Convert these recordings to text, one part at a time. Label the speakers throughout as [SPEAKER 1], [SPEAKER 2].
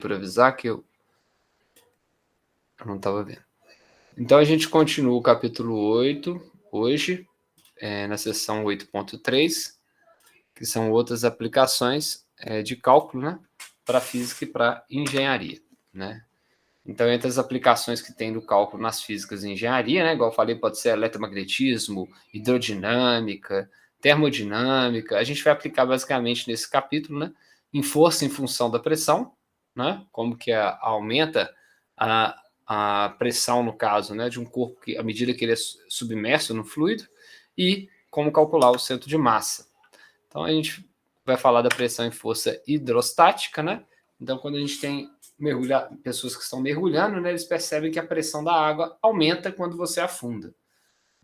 [SPEAKER 1] por avisar que eu não estava vendo. Então, a gente continua o capítulo 8 hoje, na seção 8.3, que são outras aplicações de cálculo, né, para física e para engenharia, né? Então, entre as aplicações que tem do cálculo nas físicas e engenharia, né, igual eu falei, pode ser eletromagnetismo, hidrodinâmica, termodinâmica. A gente vai aplicar basicamente nesse capítulo, né, em força em função da pressão, né, como que aumenta a pressão, no caso, né, de um corpo à medida que ele é submerso no fluido, e como calcular o centro de massa. Então, a gente vai falar da pressão em força hidrostática, né? Então, quando a gente tem pessoas que estão mergulhando, né, eles percebem que a pressão da água aumenta quando você afunda,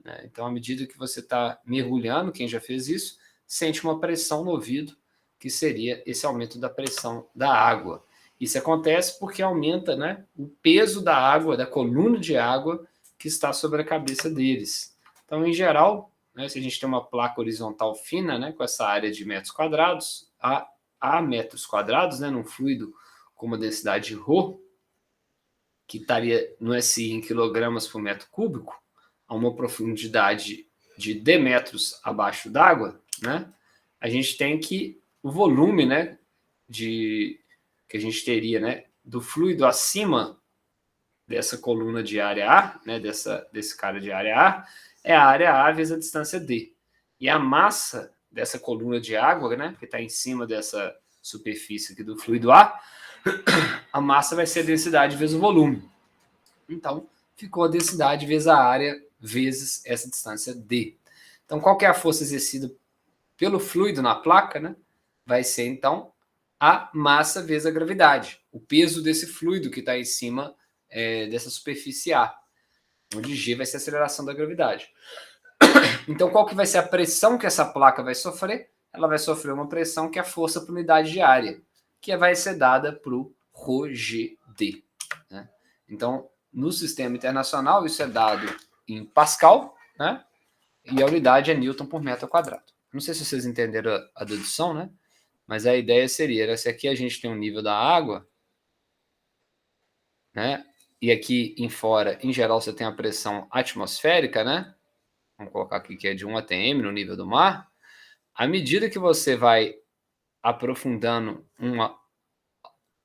[SPEAKER 1] né? Então, à medida que você está mergulhando, quem já fez isso, sente uma pressão no ouvido, que seria esse aumento da pressão da água. Isso acontece porque aumenta, né, o peso da água, da coluna de água que está sobre a cabeça deles. Então, em geral, né, se a gente tem uma placa horizontal fina, né, com essa área de metros quadrados, a metros quadrados, né, num fluido com uma densidade ρ, que estaria no SI em quilogramas por metro cúbico, a uma profundidade de D metros abaixo d'água, né, a gente tem que o volume, né, que a gente teria, né, do fluido acima dessa coluna de área A, né, desse cara de área A, é a área A vezes a distância D. E a massa dessa coluna de água, né, que está em cima dessa superfície aqui do fluido A, a massa vai ser a densidade vezes o volume. Então, ficou a densidade vezes a área vezes essa distância D. Então, qual que é a força exercida pelo fluido na placa, né? Vai ser, então, a massa vezes a gravidade, o peso desse fluido que está em cima dessa superfície A, onde G vai ser a aceleração da gravidade. Então, qual que vai ser a pressão que essa placa vai sofrer? Ela vai sofrer uma pressão que é a força por unidade de área, que vai ser dada para o ρGD, né? Então, no sistema internacional, isso é dado em Pascal, né? E a unidade é Newton por metro quadrado. Não sei se vocês entenderam a dedução, né? Mas a ideia seria, se aqui a gente tem um nível da água, né? E aqui em fora, em geral, você tem a pressão atmosférica, né? Vamos colocar aqui que é de 1 atm no nível do mar. À medida que você vai aprofundando uma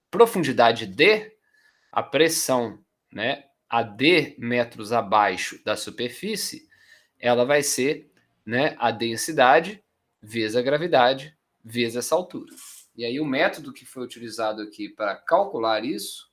[SPEAKER 1] profundidade D, a pressão, né, a D metros abaixo da superfície, ela vai ser, né, a densidade vezes a gravidade vezes essa altura. E aí o método que foi utilizado aqui para calcular isso,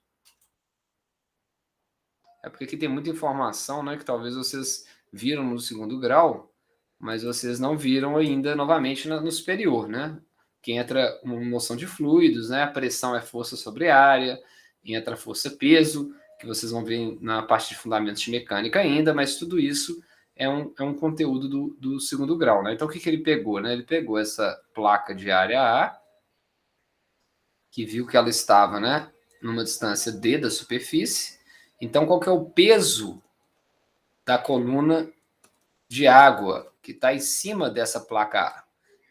[SPEAKER 1] é porque aqui tem muita informação, né, que talvez vocês viram no segundo grau, mas vocês não viram ainda novamente no superior, né? Que entra uma noção de fluidos, né? A pressão é força sobre área, entra a força-peso, que vocês vão ver na parte de fundamentos de mecânica ainda, mas tudo isso é um conteúdo do segundo grau, né? Então, o que ele pegou, né? Ele pegou essa placa de área A, que viu que ela estava, né, numa distância D da superfície. Então, qual que é o peso da coluna de água que está em cima dessa placa A?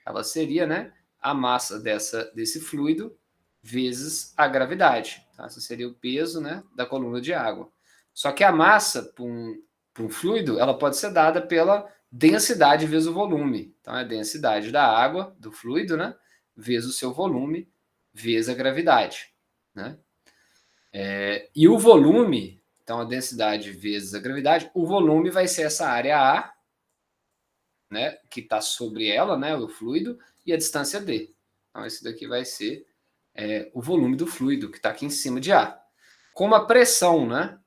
[SPEAKER 1] Ela seria, né, a massa desse fluido vezes a gravidade. Então, esse seria o peso, né, da coluna de água. Só que a massa para um fluido, ela pode ser dada pela densidade vezes o volume. Então, é a densidade da água, do fluido, né, vezes o seu volume, vezes a gravidade, né? E o volume, então a densidade vezes a gravidade, o volume vai ser essa área A, né, que está sobre ela, né, o fluido, e a distância D. Então, esse daqui vai ser o volume do fluido, que está aqui em cima de A. Como a pressão, né,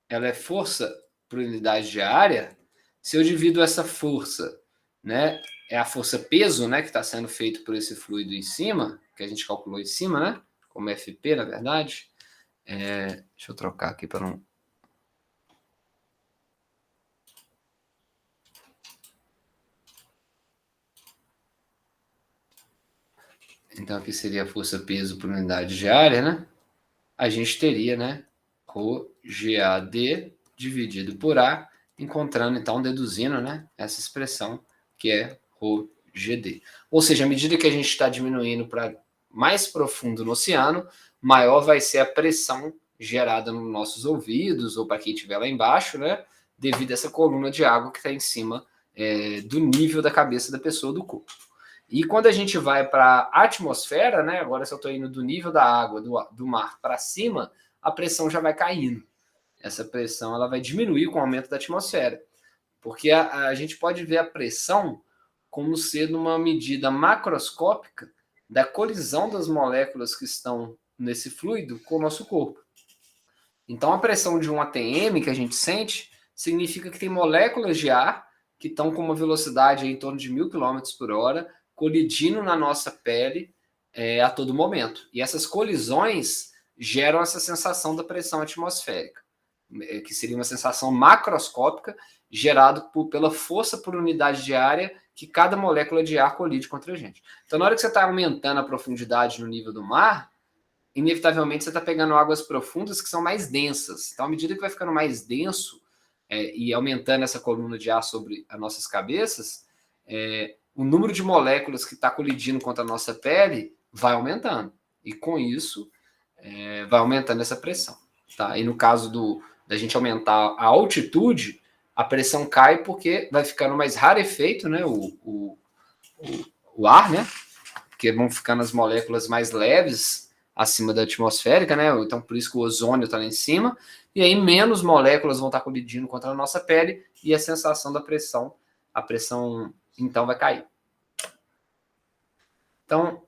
[SPEAKER 1] ela é força por unidade de área, se eu divido essa força, né, é a força-peso, né, que está sendo feito por esse fluido em cima, que a gente calculou em cima, né, como FP, na verdade. Deixa eu trocar aqui para não... Então, aqui seria a força-peso por unidade de área, né? A gente teria, né, ρGAD dividido por A, encontrando, então, deduzindo, né, essa expressão que é ρGD. Ou seja, à medida que a gente está diminuindo para mais profundo no oceano, maior vai ser a pressão gerada nos nossos ouvidos, ou para quem estiver lá embaixo, né? Devido a essa coluna de água que está em cima do nível da cabeça da pessoa, do corpo. E quando a gente vai para a atmosfera, né? Agora se eu estou indo do nível da água, do mar para cima, a pressão já vai caindo. Essa pressão ela vai diminuir com o aumento da atmosfera. Porque a gente pode ver a pressão como sendo uma medida macroscópica da colisão das moléculas que estão nesse fluido com o nosso corpo. Então, a pressão de 1 atm que a gente sente significa que tem moléculas de ar que estão com uma velocidade em torno de 1.000 km por hora, colidindo na nossa pele a todo momento. E essas colisões geram essa sensação da pressão atmosférica, que seria uma sensação macroscópica gerada pela força por unidade de área que cada molécula de ar colide contra a gente. Então, na hora que você está aumentando a profundidade no nível do mar, inevitavelmente você está pegando águas profundas que são mais densas. Então, à medida que vai ficando mais denso e aumentando essa coluna de ar sobre as nossas cabeças, o número de moléculas que está colidindo contra a nossa pele vai aumentando. E com isso, vai aumentando essa pressão. Tá? E no caso da gente aumentar a altitude, a pressão cai porque vai ficando mais rarefeito, né, o ar, né? Porque vão ficando as moléculas mais leves acima da atmosférica, né? Então, por isso que o ozônio está lá em cima. E aí, menos moléculas vão estar colidindo contra a nossa pele e a sensação da pressão, a pressão, então, vai cair. Então,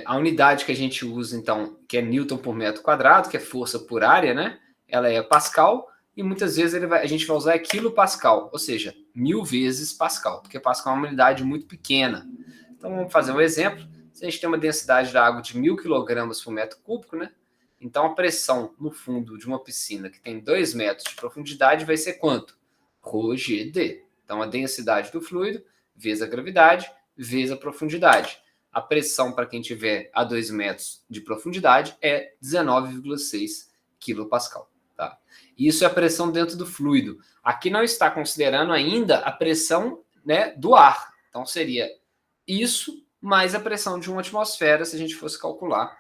[SPEAKER 1] a unidade que a gente usa, então, que é Newton por metro quadrado, que é força por área, né? Ela é Pascal, e muitas vezes a gente vai usar quilopascal, ou seja, 1000 vezes Pascal, porque Pascal é uma unidade muito pequena. Então, vamos fazer um exemplo. Se a gente tem uma densidade da água de 1000 kg por metro cúbico, né? Então, a pressão no fundo de uma piscina que tem 2 metros de profundidade vai ser quanto? ρGD. Então, a densidade do fluido vezes a gravidade vezes a profundidade. A pressão para quem tiver a 2 metros de profundidade é 19,6 kPa. Tá? Isso é a pressão dentro do fluido. Aqui não está considerando ainda a pressão, né, do ar. Então, seria isso mais a pressão de uma atmosfera, se a gente fosse calcular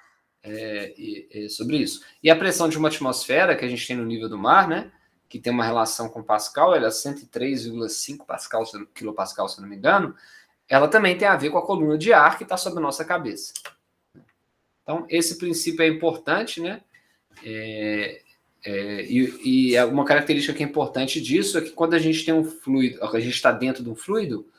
[SPEAKER 1] sobre isso. E a pressão de uma atmosfera que a gente tem no nível do mar, né, que tem uma relação com Pascal, ela é 103,5 kPa, se não me engano, ela também tem a ver com a coluna de ar que está sobre a nossa cabeça. Então, esse princípio é importante, né? E uma característica que é importante disso é que quando a gente tem um fluido, a gente está dentro de um fluido,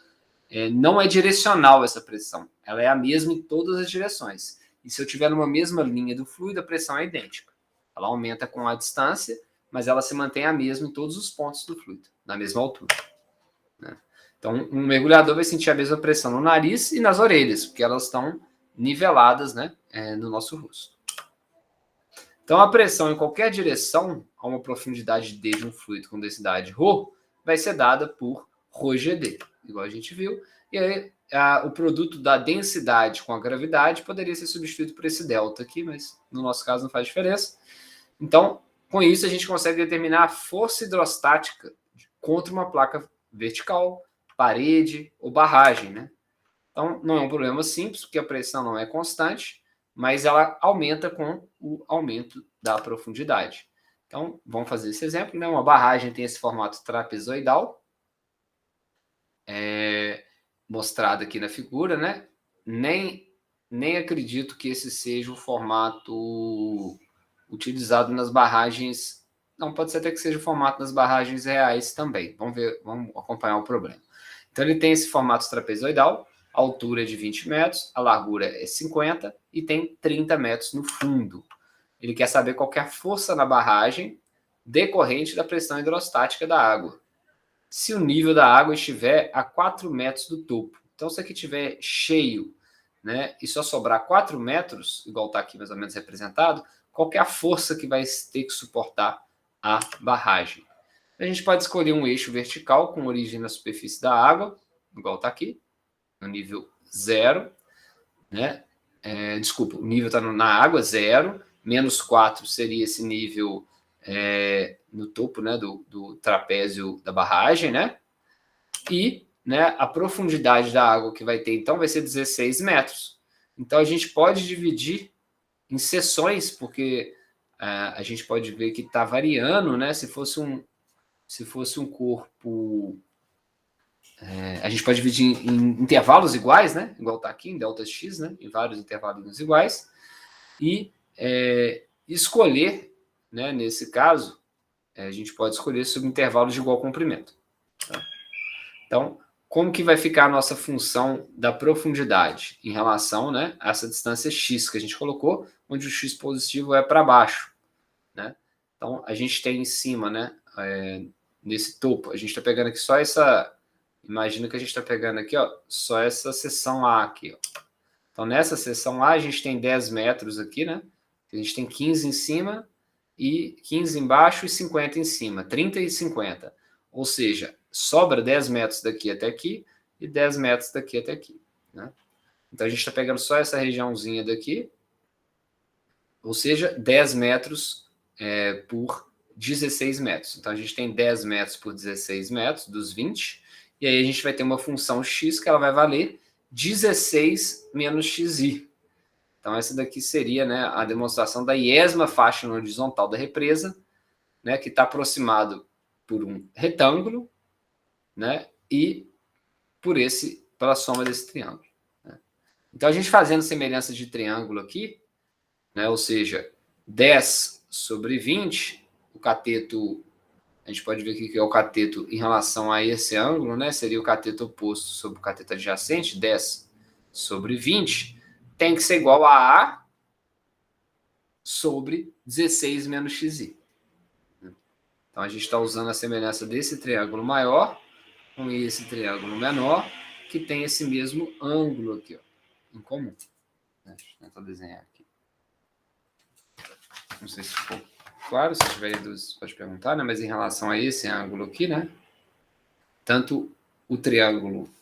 [SPEAKER 1] não é direcional essa pressão. Ela é a mesma em todas as direções. E se eu tiver numa mesma linha do fluido, a pressão é idêntica. Ela aumenta com a distância, mas ela se mantém a mesma em todos os pontos do fluido, na mesma altura. Né? Então, um mergulhador vai sentir a mesma pressão no nariz e nas orelhas, porque elas estão niveladas, né, no nosso rosto. Então, a pressão em qualquer direção, a uma profundidade D de um fluido com densidade ρ, vai ser dada por ρGD, igual a gente viu. E aí, o produto da densidade com a gravidade poderia ser substituído por esse delta aqui, mas no nosso caso não faz diferença. Então, com isso, a gente consegue determinar a força hidrostática contra uma placa vertical, parede ou barragem, né? Então, não é um problema simples, porque a pressão não é constante, mas ela aumenta com o aumento da profundidade. Então, vamos fazer esse exemplo, né? Uma barragem tem esse formato trapezoidal, mostrado aqui na figura, né? Nem acredito que esse seja o formato utilizado nas barragens. Não, pode ser até que seja o formato das barragens reais também. Vamos ver, vamos acompanhar o problema. Então, ele tem esse formato trapezoidal, a altura é de 20 metros, a largura é 50 e tem 30 metros no fundo. Ele quer saber qual que é a força na barragem decorrente da pressão hidrostática da água. Se o nível da água estiver a 4 metros do topo. Então, se aqui estiver cheio, né, e só sobrar 4 metros, igual está aqui mais ou menos representado, qual que é a força que vai ter que suportar a barragem? A gente pode escolher um eixo vertical com origem na superfície da água, igual está aqui, no nível 0, né? Desculpa, o nível está na água, 0, menos 4 seria esse nível no topo, né, do trapézio da barragem, né? E, né, a profundidade da água que vai ter, então, vai ser 16 metros. Então, a gente pode dividir em seções, porque a gente pode ver que está variando, né? Se fosse um corpo... a gente pode dividir em intervalos iguais, né? Igual está aqui, em delta x, né? Em vários intervalos iguais. E escolher, né? Nesse caso, a gente pode escolher sobre intervalos de igual comprimento. Tá? Então, como que vai ficar a nossa função da profundidade em relação, né, a essa distância x que a gente colocou, onde o x positivo é para baixo, né? Então, a gente tem em cima, né, nesse topo, a gente está pegando aqui só essa... Imagina que a gente está pegando aqui, ó, só essa seção A aqui, ó. Então, nessa seção A, a gente tem 10 metros aqui, né? A gente tem 15 em cima, e 15 embaixo e 50 em cima, 30 e 50. Ou seja, sobra 10 metros daqui até aqui e 10 metros daqui até aqui. Né? Então, a gente está pegando só essa regiãozinha daqui, ou seja, 10 metros por 16 metros. Então, a gente tem 10 metros por 16 metros, dos 20, e aí a gente vai ter uma função x que ela vai valer 16 menos xi. Então, essa daqui seria, né, a demonstração da iésima faixa na horizontal da represa, né, que está aproximado por um retângulo, né, e pela soma desse triângulo. Né? Então, a gente fazendo semelhança de triângulo aqui, né, ou seja, 10 sobre 20, o cateto, a gente pode ver aqui que é o cateto em relação a esse ângulo, né, seria o cateto oposto sobre o cateto adjacente, 10 sobre 20, tem que ser igual a A sobre 16 menos xi. Então, a gente está usando a semelhança desse triângulo maior com esse triângulo menor, que tem esse mesmo ângulo aqui, ó, em comum. Deixa eu tentar desenhar aqui. Não sei se ficou claro, se tiver dúvidas, pode perguntar, né? Mas em relação a esse ângulo aqui, né? Tanto o triângulo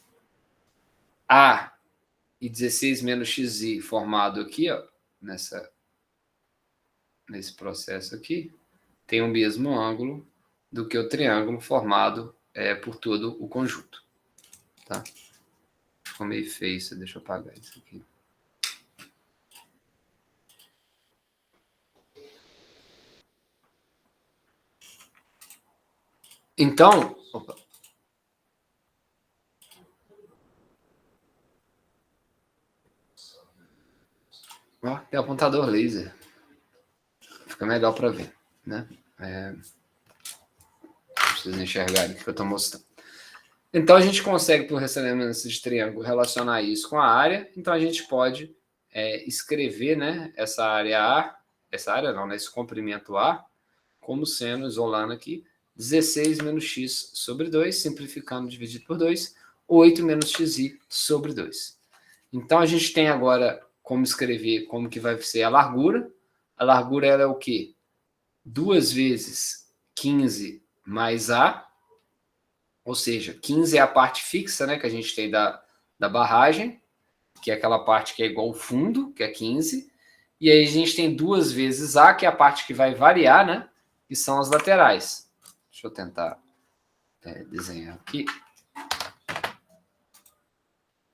[SPEAKER 1] A e 16 menos xi formado aqui, ó, nesse processo aqui, tem o mesmo ângulo do que o triângulo formado por todo o conjunto. Tá? Ficou meio feio isso, deixa eu apagar isso aqui. Então, opa. Ó, tem apontador laser. Fica melhor para ver, né? Vocês enxergarem o que eu estou mostrando. Então, a gente consegue, por ressonância de triângulo, relacionar isso com a área. Então, a gente pode escrever, né, essa área A, né, esse comprimento A, como sendo, isolando aqui, 16 menos x sobre 2, simplificando, dividido por 2, 8 menos xi sobre 2. Então, a gente tem agora como escrever como que vai ser a largura. A largura ela é o quê? 2 vezes 15 mais A, ou seja, 15 é a parte fixa, né, que a gente tem da barragem, que é aquela parte que é igual ao fundo, que é 15, e aí a gente tem 2 vezes A, que é a parte que vai variar, né, que são as laterais. Deixa eu tentar desenhar aqui.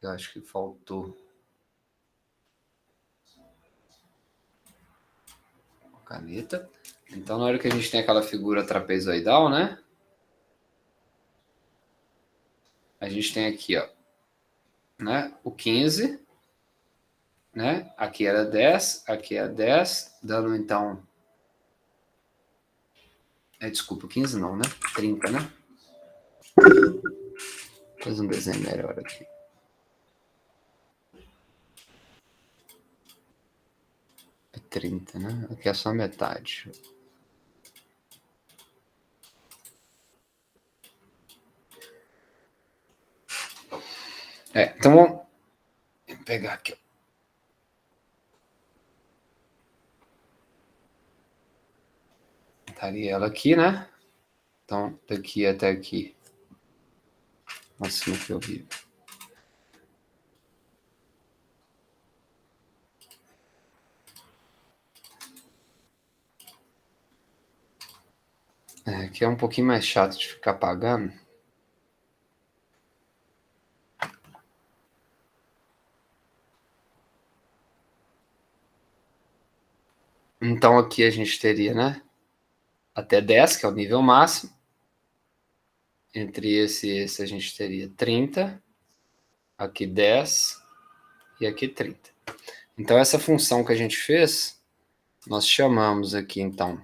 [SPEAKER 1] Eu acho que faltou a caneta. Então, na hora que a gente tem aquela figura trapezoidal, né, a gente tem aqui, ó, né, o 15, né, aqui era 10, aqui é 10, dando então... desculpa, 15 não, né? 30, né? Vou fazer um desenho melhor aqui. É 30, né? Aqui é só metade. Então vamos pegar aqui, ó. Estaria ela aqui, né? Então, daqui até aqui. Nossa, que horrível. Aqui é um pouquinho mais chato de ficar apagando. Então, aqui a gente teria, né? Até 10, que é o nível máximo. Entre esse e esse, a gente teria 30. Aqui 10. E aqui 30. Então, essa função que a gente fez, nós chamamos aqui, então,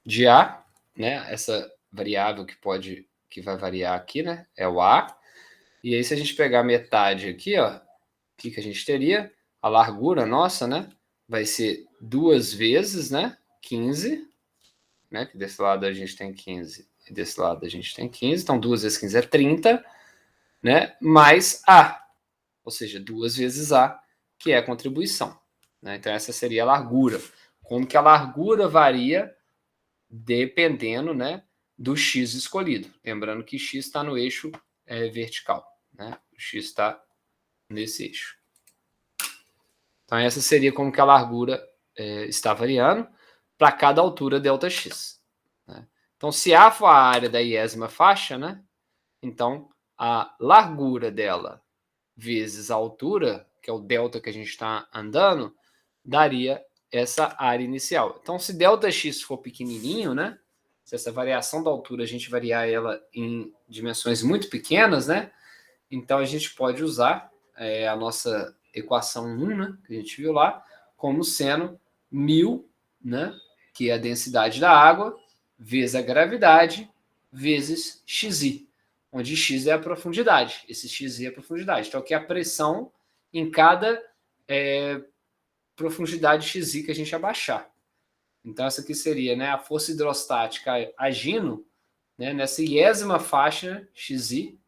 [SPEAKER 1] de A, né? Essa variável que vai variar aqui, né? É o A. E aí, se a gente pegar metade aqui, ó, o que a gente teria? A largura nossa, né? Vai ser 2 vezes, né? 15, né? Que desse lado a gente tem 15 e desse lado a gente tem 15. Então, 2 vezes 15 é 30, né? Mais A. Ou seja, 2 vezes A, que é a contribuição. Né? Então, essa seria a largura. Como que a largura varia dependendo, né, do X escolhido. Lembrando que X está no eixo vertical. Né? O X está nesse eixo. Então, essa seria como que a largura está variando para cada altura ΔX. Né? Então, se A for a área da iésima faixa, né, então a largura dela vezes a altura, que é o delta que a gente está andando, daria essa área inicial. Então, se ΔX for pequenininho, né, se essa variação da altura a gente variar ela em dimensões muito pequenas, né, então a gente pode usar a nossa equação 1, né, que a gente viu lá, como sendo 1000, né, que é a densidade da água, vezes a gravidade, vezes xi, onde x é a profundidade. Esse xi é a profundidade. Então, aqui é a pressão em cada profundidade xi que a gente abaixar. Então, essa aqui seria, né, a força hidrostática agindo, né, nessa iésima faixa xi,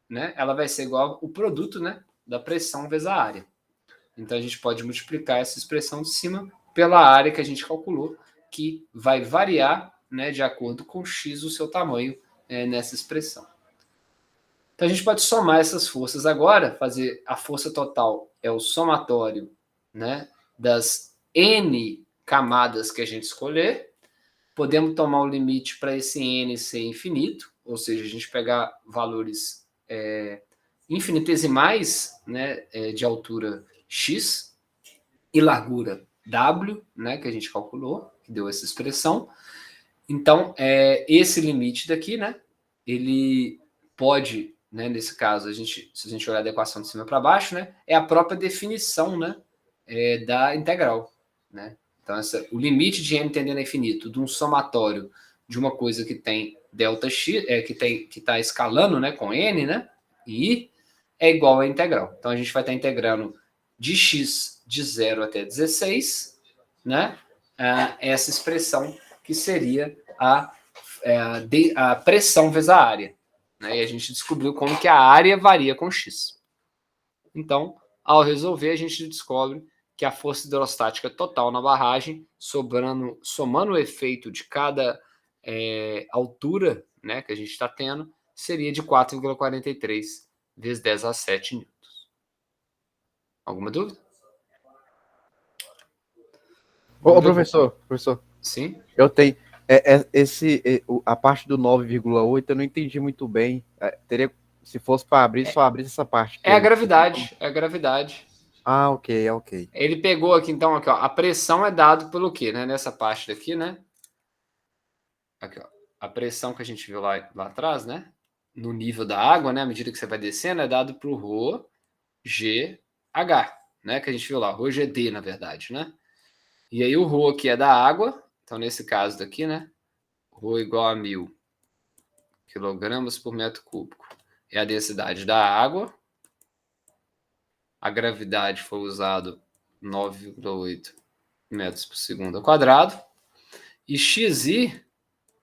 [SPEAKER 1] né, ela vai ser igual ao produto, né, da pressão vezes a área. Então, a gente pode multiplicar essa expressão de cima pela área que a gente calculou, que vai variar, né, de acordo com x o seu tamanho nessa expressão. Então, a gente pode somar essas forças agora, fazer a força total é o somatório, né, das n camadas que a gente escolher. Podemos tomar o limite para esse n ser infinito, ou seja, a gente pegar valores infinitesimais, né, de altura x e largura w, né, que a gente calculou, que deu essa expressão. Então, esse limite daqui, né, ele pode, né, nesse caso, se a gente olhar da equação de cima para baixo, né, é a própria definição, né, da integral. Né? Então, o limite de n tendendo a infinito de um somatório de uma coisa que tem ΔX, que está escalando, né, com n, né, e é igual à integral. Então, a gente vai estar integrando de x de 0 até 16, né, essa expressão que seria a pressão vezes a área. Né? E a gente descobriu como que a área varia com x. Então, ao resolver, a gente descobre que a força hidrostática total na barragem, somando o efeito de cada altura, né, que a gente está tendo, seria de 4,43 vezes 10 a 7 newtons. Alguma dúvida?
[SPEAKER 2] Ô, professor.
[SPEAKER 1] Sim?
[SPEAKER 2] Eu tenho. A parte do 9,8 eu não entendi muito bem. Se fosse para abrir, só abrisse essa parte.
[SPEAKER 1] É a gravidade. É a gravidade.
[SPEAKER 2] Ah, ok.
[SPEAKER 1] Ele pegou aqui, então, aqui, ó, a pressão é dado pelo quê? Né? Nessa parte daqui, né? Aqui, ó. A pressão que a gente viu lá atrás, né? No nível da água, né? À medida que você vai descendo, é dado por ρ, G, H, né? Que a gente viu lá, ρ, G, D, na verdade, né? E aí o ρ aqui é da água, então nesse caso daqui, né? ρ igual a 1000 quilogramas por metro cúbico. É a densidade da água. A gravidade foi usado 9,8 metros por segundo ao quadrado. E xi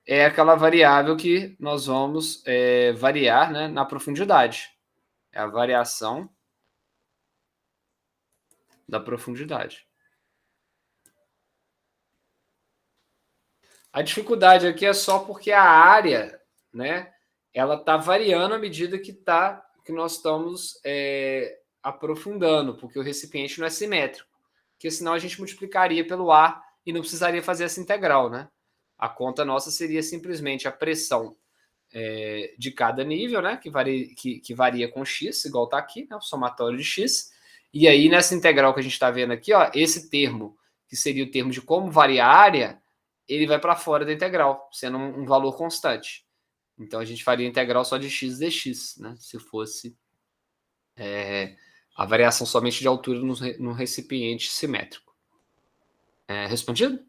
[SPEAKER 1] é aquela variável que nós vamos variar, né, na profundidade. É a variação da profundidade. A dificuldade aqui é só porque a área, né, ela está variando à medida que nós estamos aprofundando, porque o recipiente não é simétrico. Porque senão a gente multiplicaria pelo ar e não precisaria fazer essa integral, né? A conta nossa seria simplesmente a pressão de cada nível, né? Que varia com x, igual está aqui, né? O somatório de x. E aí, nessa integral que a gente está vendo aqui, ó, esse termo que seria o termo de como varia a área, ele vai para fora da integral, sendo um valor constante. Então, a gente faria a integral só de x dx, né? Se fosse a variação somente de altura no recipiente simétrico. Respondido?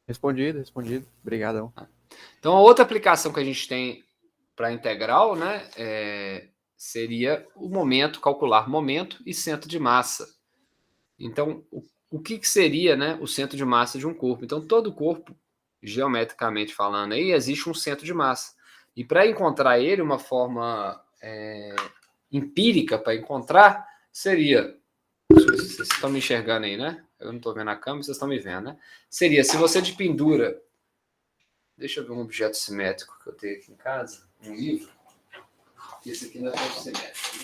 [SPEAKER 2] Respondido. Obrigadão.
[SPEAKER 1] Então, a outra aplicação que a gente tem para integral, né, seria o momento, calcular momento e centro de massa. Então, o que seria, né, o centro de massa de um corpo? Então, todo corpo, geometricamente falando, aí existe um centro de massa. E para encontrar ele, uma forma empírica para encontrar seria... Vocês estão me enxergando aí, né? Eu não estou vendo a câmera, vocês estão me vendo, né? Seria, se você de pendura... Deixa eu ver um objeto simétrico que eu tenho aqui em casa, um livro. Esse aqui não é tão simétrico.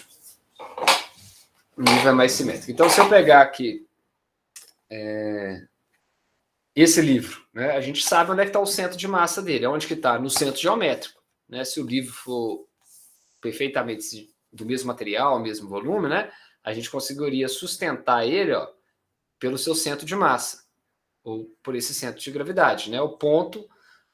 [SPEAKER 1] O livro é mais simétrico. Então, se eu pegar aqui esse livro, né, a gente sabe onde é que está o centro de massa dele. Onde que está? No centro geométrico. Né? Se o livro for perfeitamente do mesmo material, mesmo volume, né, a gente conseguiria sustentar ele, ó, pelo seu centro de massa, ou por esse centro de gravidade. Né? O ponto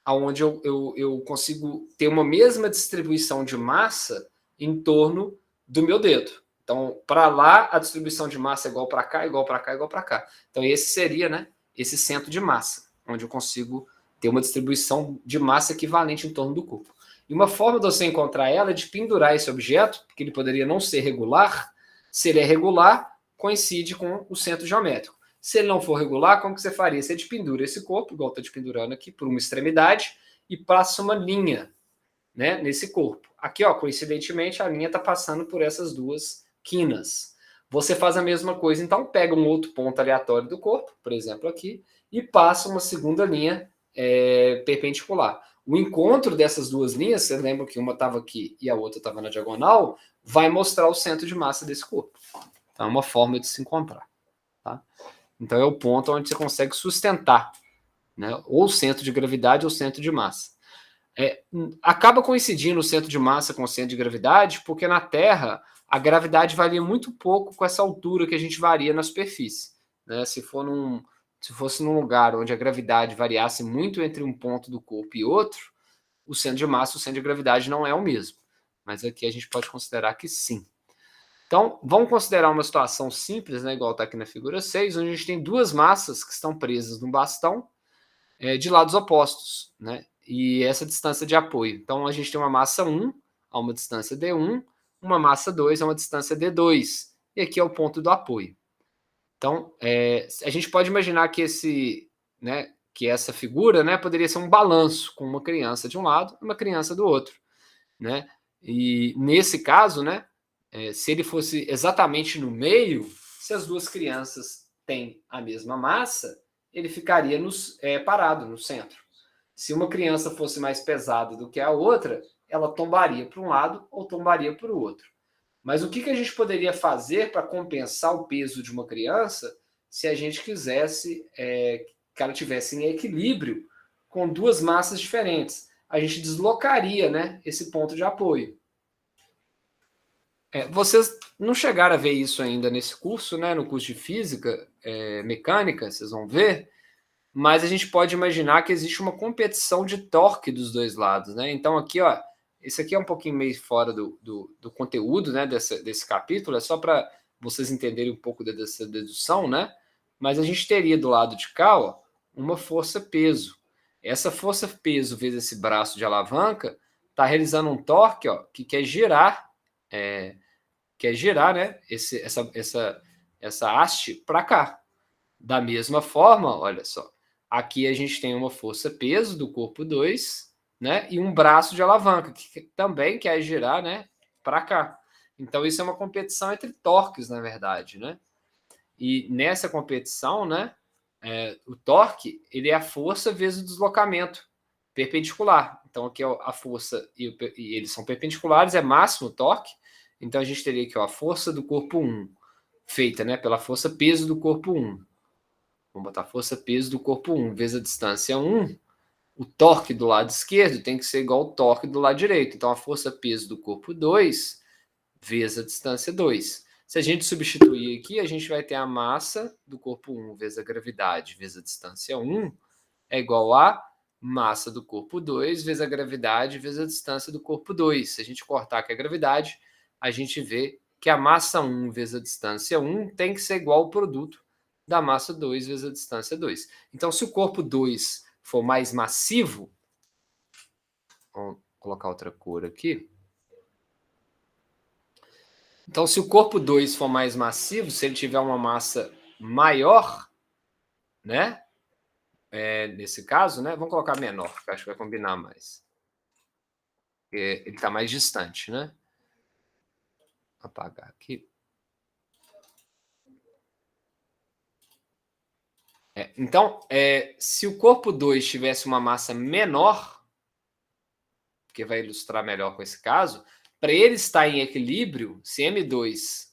[SPEAKER 1] onde eu consigo ter uma mesma distribuição de massa em torno do meu dedo. Então, para lá, a distribuição de massa é igual para cá, igual para cá, igual para cá. Então, esse seria, né, esse centro de massa, onde eu consigo ter uma distribuição de massa equivalente em torno do corpo. E uma forma de você encontrar ela é de pendurar esse objeto, porque ele poderia não ser regular. Se ele é regular, coincide com o centro geométrico. Se ele não for regular, como que você faria? Você pendura esse corpo, igual estou pendurando aqui, por uma extremidade, e passa uma linha, né, nesse corpo. Aqui, ó, coincidentemente, a linha está passando por essas duas quinas. Você faz a mesma coisa, então pega um outro ponto aleatório do corpo, por exemplo aqui, e passa uma segunda linha perpendicular. O encontro dessas duas linhas, você lembra que uma estava aqui e a outra estava na diagonal, vai mostrar o centro de massa desse corpo. Então é uma forma de se encontrar. Tá? Então é o ponto onde você consegue sustentar, né? Ou o centro de gravidade ou o centro de massa. Acaba coincidindo o centro de massa com o centro de gravidade, porque na Terra a gravidade varia muito pouco com essa altura que a gente varia na superfície. Né? Se fosse num lugar onde a gravidade variasse muito entre um ponto do corpo e outro, o centro de massa e o centro de gravidade não é o mesmo. Mas aqui a gente pode considerar que sim. Então, vamos considerar uma situação simples, né, igual está aqui na figura 6, onde a gente tem duas massas que estão presas num bastão de lados opostos, né? E essa distância de apoio. Então, a gente tem uma massa 1 a uma distância D1, uma massa 2 a uma distância D2. E aqui é o ponto do apoio. Então, a gente pode imaginar que que essa figura, né, poderia ser um balanço com uma criança de um lado e uma criança do outro. Né? E nesse caso, né, se ele fosse exatamente no meio, se as duas crianças têm a mesma massa, ele ficaria parado no centro. Se uma criança fosse mais pesada do que a outra, ela tombaria para um lado ou tombaria para o outro. Mas o que a gente poderia fazer para compensar o peso de uma criança se a gente quisesse que ela tivesse em equilíbrio com duas massas diferentes? A gente deslocaria, né, esse ponto de apoio. Vocês não chegaram a ver isso ainda nesse curso, né, no curso de física mecânica, vocês vão ver, mas a gente pode imaginar que existe uma competição de torque dos dois lados. Né? Então aqui, ó, esse aqui é um pouquinho meio fora do conteúdo, né, desse capítulo, é só para vocês entenderem um pouco dessa dedução, né? Mas a gente teria do lado de cá, ó, uma força-peso. Essa força-peso vezes esse braço de alavanca está realizando um torque, ó, que quer girar, né, essa haste para cá. Da mesma forma, olha só, aqui a gente tem uma força-peso do corpo 2, né, e um braço de alavanca, que também quer girar, né, para cá. Então, isso é uma competição entre torques, na verdade. Né? E nessa competição, né, o torque ele é a força vezes o deslocamento perpendicular. Então, aqui a força e eles são perpendiculares, é máximo o torque. Então, a gente teria aqui, ó, a força do corpo 1, feita, né, pela força-peso do corpo 1. Vamos botar força-peso do corpo 1 vezes a distância 1. O torque do lado esquerdo tem que ser igual ao torque do lado direito. Então, a força-peso do corpo 2 vezes a distância 2. Se a gente substituir aqui, a gente vai ter a massa do corpo 1 vezes a gravidade vezes a distância 1 é igual a massa do corpo 2 vezes a gravidade vezes a distância do corpo 2. Se a gente cortar aqui a gravidade, a gente vê que a massa 1 vezes a distância 1 tem que ser igual ao produto da massa 2 vezes a distância 2. Então, se o corpo 2 for mais massivo, vamos colocar outra cor aqui. Então, se o corpo 2 for mais massivo, se ele tiver uma massa maior, né? Nesse caso, né? Vamos colocar menor, que eu acho que vai combinar mais. Ele está mais distante, né? Vou apagar aqui. Então, se o corpo 2 tivesse uma massa menor, que vai ilustrar melhor com esse caso, para ele estar em equilíbrio, se M2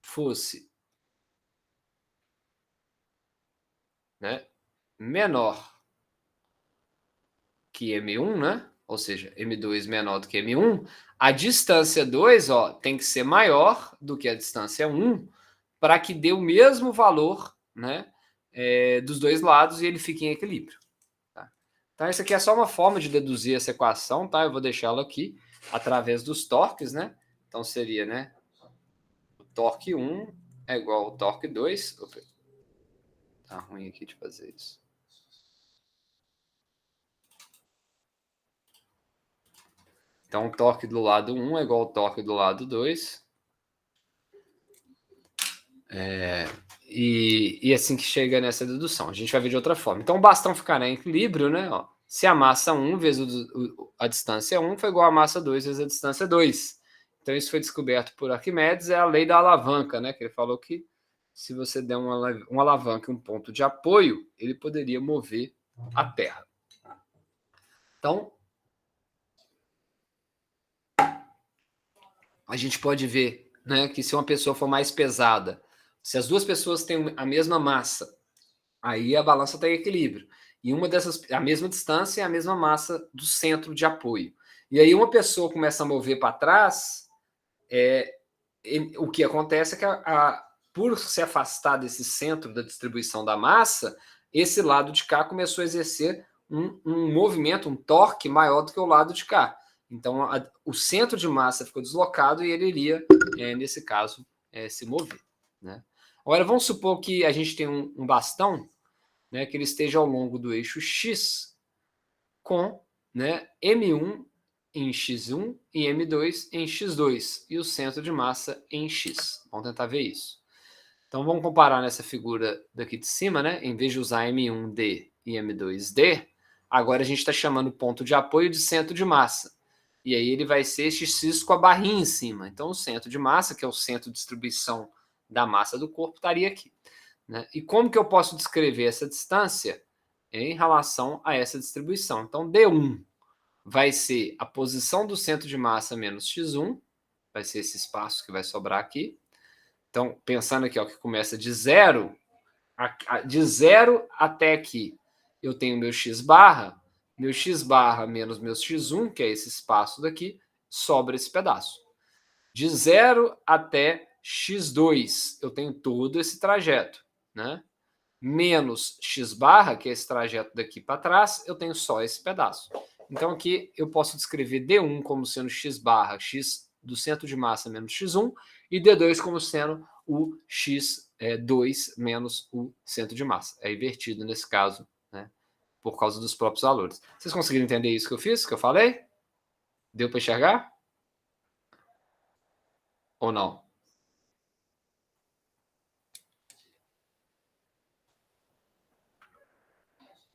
[SPEAKER 1] fosse, né, menor que M1, né? Ou seja, M2 menor do que M1, a distância 2, ó, tem que ser maior do que a distância 1 para que dê o mesmo valor, né, dos dois lados e ele fique em equilíbrio. Tá? Então, isso aqui é só uma forma de deduzir essa equação, tá? Eu vou deixá-la aqui através dos torques, né? Então, seria, né, o torque 1 é igual ao torque 2. Opa, tá ruim aqui de fazer isso. Então, o torque do lado 1 é igual ao torque do lado 2. E assim que chega nessa dedução. A gente vai ver de outra forma. Então, o bastão ficará em equilíbrio, né? Ó, se a massa 1 vezes a distância 1 foi igual a massa 2 vezes a distância 2. Então, isso foi descoberto por Arquimedes, é a lei da alavanca, né? Que ele falou que se você der uma alavanca e um ponto de apoio, ele poderia mover a Terra. Então, a gente pode ver, né, que se uma pessoa for mais pesada, se as duas pessoas têm a mesma massa, aí a balança está em equilíbrio. E uma dessas, a mesma distância e a mesma massa do centro de apoio. E aí uma pessoa começa a mover para trás, o que acontece é que por se afastar desse centro da distribuição da massa, esse lado de cá começou a exercer um movimento, um torque maior do que o lado de cá. Então, o centro de massa ficou deslocado e ele iria, nesse caso, se mover. Né? Agora, vamos supor que a gente tem um bastão, né, que ele esteja ao longo do eixo X com, né, M1 em X1 e M2 em X2 e o centro de massa em X. Vamos tentar ver isso. Então, vamos comparar nessa figura daqui de cima, né? Em vez de usar M1D e M2D, agora a gente está chamando o ponto de apoio de centro de massa. E aí ele vai ser este X com a barrinha em cima. Então, o centro de massa, que é o centro de distribuição da massa do corpo, estaria aqui. Né? E como que eu posso descrever essa distância em relação a essa distribuição? Então, D1 vai ser a posição do centro de massa menos X1, vai ser esse espaço que vai sobrar aqui. Então, pensando aqui, ó, que começa de zero até aqui, eu tenho meu x barra menos meu x1, que é esse espaço daqui, sobra esse pedaço. De 0 até x2, eu tenho todo esse trajeto, né? Menos x barra, que é esse trajeto daqui para trás, eu tenho só esse pedaço. Então, aqui eu posso descrever D1 como sendo x barra, x do centro de massa menos x1, e D2 como sendo o x2 menos o centro de massa. É invertido nesse caso, né, por causa dos próprios valores. Vocês conseguiram entender isso que eu fiz, que eu falei? Deu para enxergar? Ou não?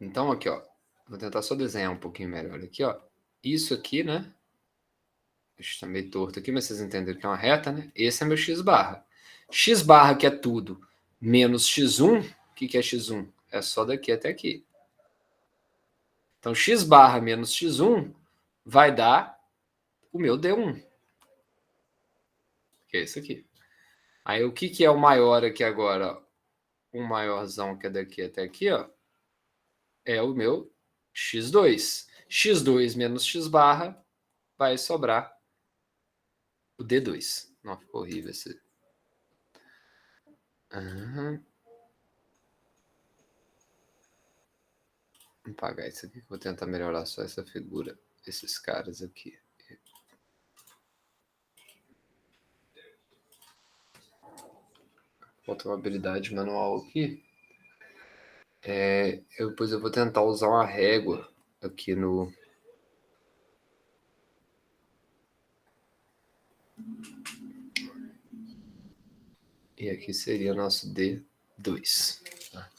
[SPEAKER 1] Então, aqui, ó. Vou tentar só desenhar um pouquinho melhor aqui, ó. Isso aqui, né? Está meio torto aqui, mas vocês entenderam que é uma reta, né? Esse é meu x barra. X barra, que é tudo, menos x1. O que é x1? É só daqui até aqui. Então, x barra menos x1 vai dar o meu D1. Que é esse aqui. Aí, o que é o maior aqui agora? O maiorzão que é daqui até aqui, ó, é o meu x2. x2 menos x barra vai sobrar o D2. Não, ficou horrível esse. Vou apagar isso aqui, vou tentar melhorar só essa figura, esses caras aqui. Outra habilidade manual aqui. Depois eu vou tentar usar uma régua aqui no... E aqui seria nosso D2. Tá?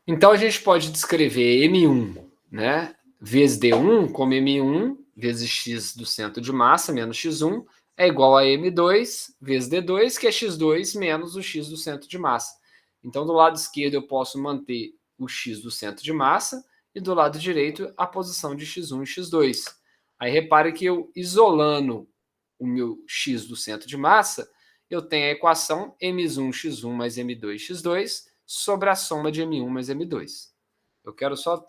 [SPEAKER 1] Então a gente pode descrever M1, né, vezes D1 como M1 vezes x do centro de massa menos x1 é igual a M2 vezes D2, que é x2 menos o x do centro de massa. Então, do lado esquerdo eu posso manter o x do centro de massa e do lado direito a posição de x1 e x2. Aí repare que eu, isolando o meu x do centro de massa, eu tenho a equação m1x1 mais m2x2 sobre a soma de m1 mais m2. Eu quero só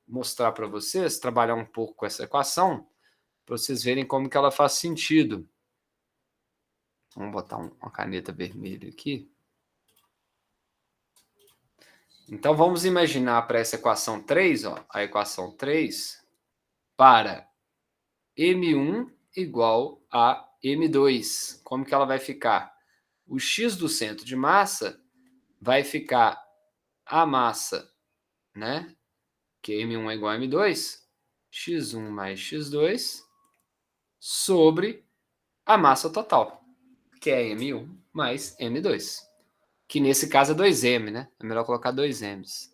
[SPEAKER 1] mostrar para vocês, trabalhar um pouco com essa equação, para vocês verem como que ela faz sentido. Vamos botar uma caneta vermelha aqui. Então, vamos imaginar para essa equação 3, ó, a equação 3, para M1 igual a M2. Como que ela vai ficar? O x do centro de massa vai ficar a massa, né? Que M1 é igual a M2, x1 mais x2, sobre a massa total, que é M1 mais M2. Que nesse caso é 2M, né? É melhor colocar 2M's.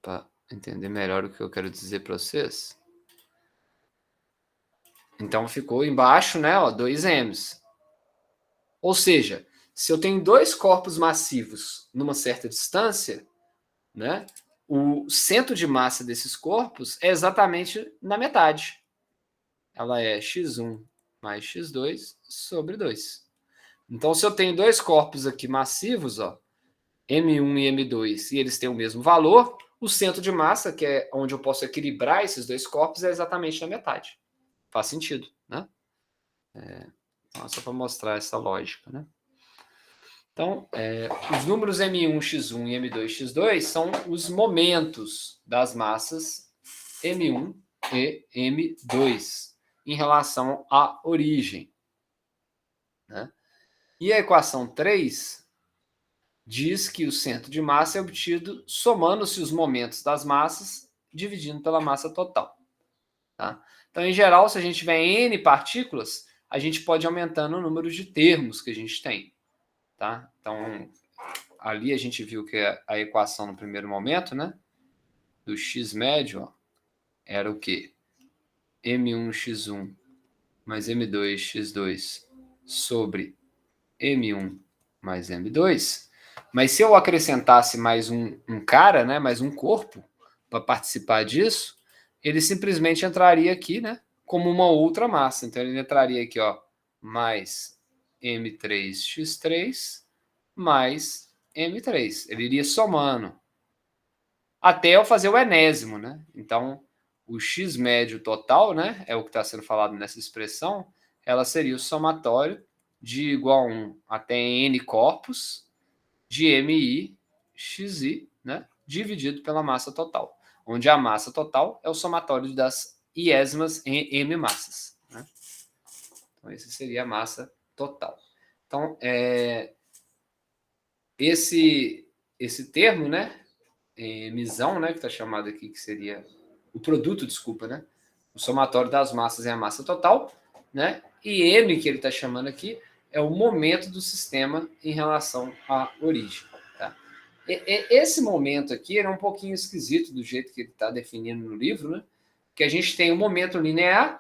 [SPEAKER 1] Para entender melhor o que eu quero dizer para vocês. Então ficou embaixo, né, ó, 2M's. Ou seja, se eu tenho dois corpos massivos numa certa distância, né, o centro de massa desses corpos é exatamente na metade. Ela é x1 mais x2 sobre 2. Então, se eu tenho dois corpos aqui massivos, ó, M1 e M2, e eles têm o mesmo valor, o centro de massa, que é onde eu posso equilibrar esses dois corpos, é exatamente na metade. Faz sentido, né? Então, só para mostrar essa lógica, né? Então, os números M1x1 e M2x2 são os momentos das massas M1 e M2 em relação à origem, né? E a equação 3 diz que o centro de massa é obtido somando-se os momentos das massas dividindo pela massa total. Tá? Então, em geral, se a gente tiver N partículas, a gente pode ir aumentando o número de termos que a gente tem. Tá? Então, ali a gente viu que a equação no primeiro momento, né, do x médio, ó, era o quê? M1x1 mais M2x2 sobre M1 mais M2. Mas se eu acrescentasse mais um cara, né, mais um corpo, para participar disso, ele simplesmente entraria aqui, né, como uma outra massa. Então, ele entraria aqui, ó, mais M3x3 mais M3. Ele iria somando até eu fazer o enésimo, né? Então, o x médio total, né, é o que está sendo falado nessa expressão, ela seria o somatório de igual a 1 até n corpos de mi, xi, né, dividido pela massa total, onde a massa total é o somatório das iésimas em m massas. Né? Então, esse seria a massa total. Então, esse termo, né, misão, né, que está chamado aqui, que seria o produto, desculpa, né, o somatório das massas é a massa total, né, e m, que ele está chamando aqui, é o momento do sistema em relação à origem. Tá? Esse momento aqui era um pouquinho esquisito do jeito que ele está definindo no livro, né, que a gente tem o momento linear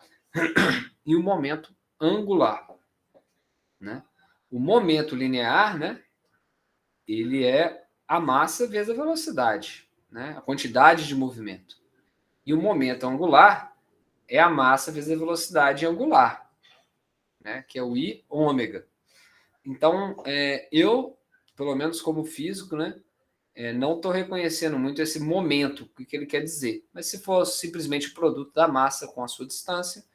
[SPEAKER 1] e o momento angular. Né? O momento linear, né, ele é a massa vezes a velocidade, né, a quantidade de movimento. E o momento angular é a massa vezes a velocidade angular, né, que é o I ômega. Então, eu, pelo menos como físico, né, não estou reconhecendo muito esse momento, o que ele quer dizer. Mas se for simplesmente o produto da massa com a sua distância,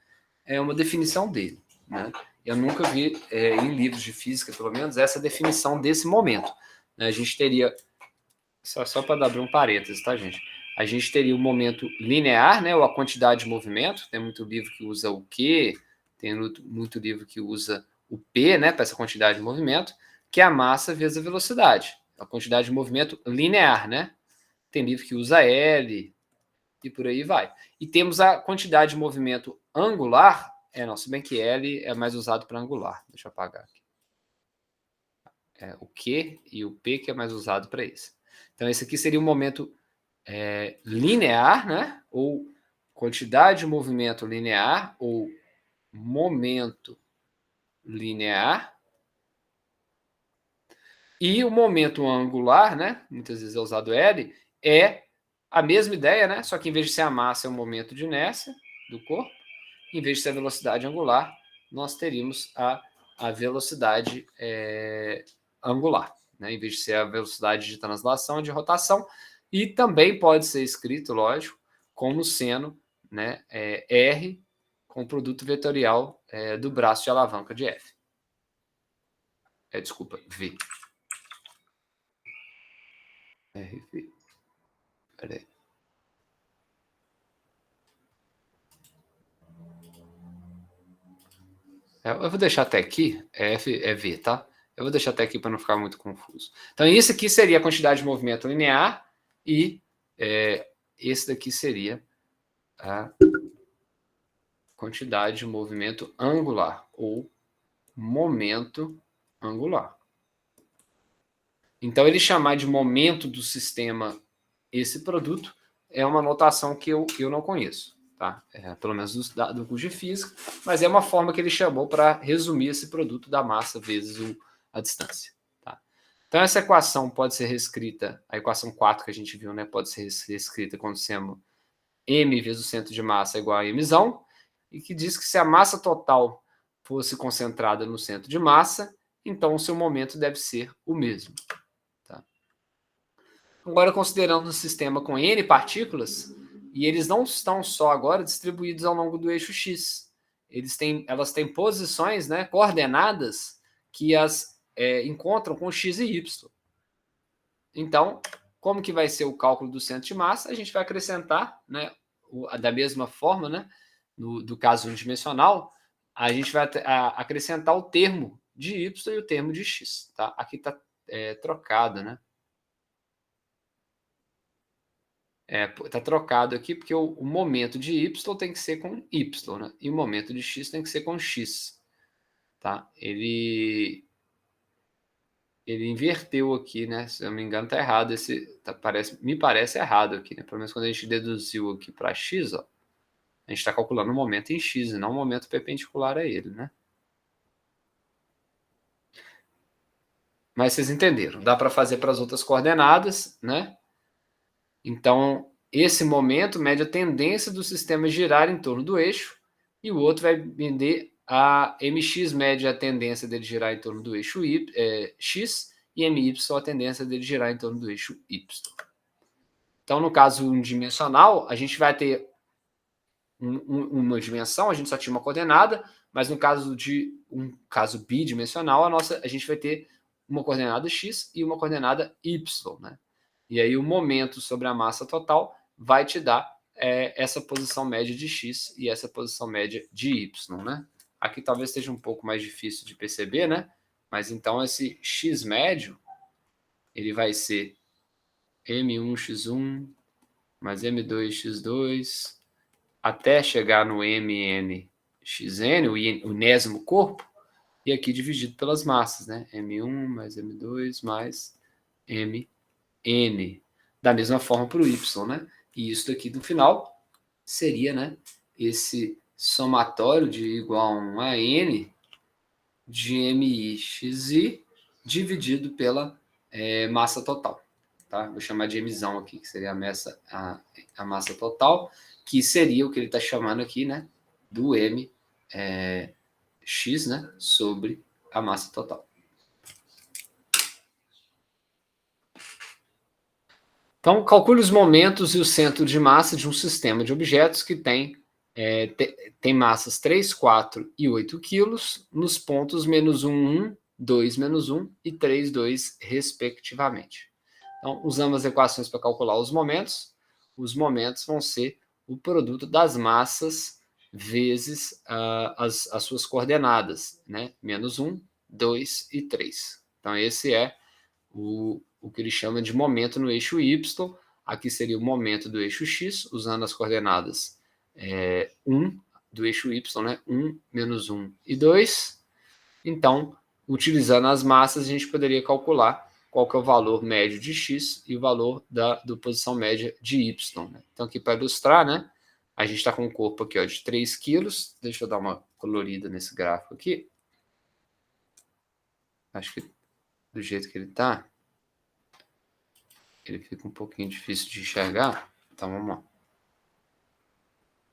[SPEAKER 1] é uma definição dele. Né? eu nunca vi em livros de física, pelo menos, essa definição desse momento. Né? A gente teria, só para abrir um parênteses, tá, gente? A gente teria o momento linear, né, ou a quantidade de movimento. Tem muito livro que usa o Q, tem muito livro que usa o P, né, para essa quantidade de movimento, que é a massa vezes a velocidade. A quantidade de movimento linear, né? Tem livro que usa L e por aí vai. E temos a quantidade de movimento angular. Se bem que L é mais usado para angular. Deixa eu apagar aqui. O Q e o P que é mais usado para isso. Então, esse aqui seria o momento linear, né? Ou quantidade de movimento linear, ou momento linear. E o momento angular, né? Muitas vezes é usado L, é a mesma ideia, né? Só que em vez de ser a massa, é o momento de inércia do corpo. Em vez de ser a velocidade angular, nós teríamos a velocidade angular, né? Em vez de ser a velocidade de translação, de rotação. E também pode ser escrito, lógico, como seno, né, R com o produto vetorial do braço de alavanca de F. Desculpa, V. RV. Peraí. Eu vou deixar até aqui, F é V, tá? Eu vou deixar até aqui para não ficar muito confuso. Então, isso aqui seria a quantidade de movimento linear e esse daqui seria a quantidade de movimento angular, ou momento angular. Então, ele chamar de momento do sistema esse produto é uma notação que eu não conheço. Tá? Pelo menos do curso de física, mas é uma forma que ele chamou para resumir esse produto da massa vezes a distância. Tá? Então, essa equação pode ser reescrita, a equação 4 que a gente viu, né, pode ser reescrita quando sendo m vezes o centro de massa igual a mzão, e que diz que se a massa total fosse concentrada no centro de massa, então o seu momento deve ser o mesmo. Tá? Agora, considerando um sistema com n partículas, e eles não estão só agora distribuídos ao longo do eixo X. Elas têm posições, né, coordenadas que as encontram com X e Y. Então, como que vai ser o cálculo do centro de massa? A gente vai acrescentar, né, da mesma forma, né, do caso unidimensional, a gente vai acrescentar o termo de Y e o termo de X. Tá? Aqui está trocado, né? Tá trocado aqui porque o momento de Y tem que ser com Y, né? E o momento de X tem que ser com X. Tá? Ele inverteu aqui, né? Se eu não me engano, tá errado. Me parece errado aqui, né? Pelo menos quando a gente deduziu aqui para X, ó, a gente está calculando o momento em X e não o momento perpendicular a ele, né? Mas vocês entenderam. Dá para fazer para as outras coordenadas, né? Então, esse momento mede a tendência do sistema girar em torno do eixo, e o outro vai medir a mx mede a tendência dele girar em torno do eixo x, e my a tendência dele girar em torno do eixo y. Então, no caso unidimensional, a gente vai ter uma dimensão, a gente só tinha uma coordenada, mas no caso de um caso bidimensional, a gente vai ter uma coordenada x e uma coordenada y, né? E aí o momento sobre a massa total vai te dar essa posição média de x e essa posição média de y, né? Aqui talvez seja um pouco mais difícil de perceber, né? Mas então esse x médio, ele vai ser m1x1 mais m2x2 até chegar no mnxn, o enésimo corpo, e aqui dividido pelas massas, né? m1 mais m2 mais mn. Da mesma forma para o y, né? E isso daqui no final seria, né, esse somatório de igual a 1 a n de mixi dividido pela massa total. Tá? Vou chamar de mzão aqui, que seria a massa total, que seria o que ele está chamando aqui, né, do m x, né, sobre a massa total. Então, calcule os momentos e o centro de massa de um sistema de objetos que tem tem massas 3, 4 e 8 quilos, nos pontos menos 1, 1, 2, menos 1 e 3, 2, respectivamente. Então, usamos as equações para calcular os momentos. Os momentos vão ser o produto das massas vezes as suas coordenadas, né? Menos 1, 2 e 3. Então, esse é o que ele chama de momento no eixo Y. Aqui seria o momento do eixo X, usando as coordenadas 1 do eixo Y, né? 1, menos 1 e 2. Então, utilizando as massas, a gente poderia calcular qual que é o valor médio de X e o valor da posição média de Y. Né? Então, aqui para ilustrar, né? A gente está com um corpo aqui ó, de 3 quilos. Deixa eu dar uma colorida nesse gráfico aqui. Acho que do jeito que ele está, ele fica um pouquinho difícil de enxergar. Então, vamos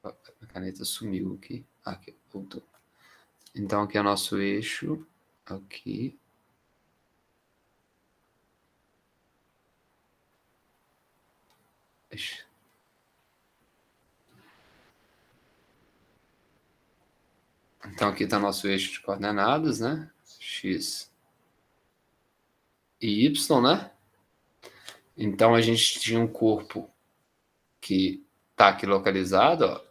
[SPEAKER 1] lá. A caneta sumiu aqui. Aqui, voltou. Então, aqui é o nosso eixo. Aqui. Então, aqui está nosso eixo de coordenadas, né? X e Y, né? Então, a gente tinha um corpo que está aqui localizado, ó,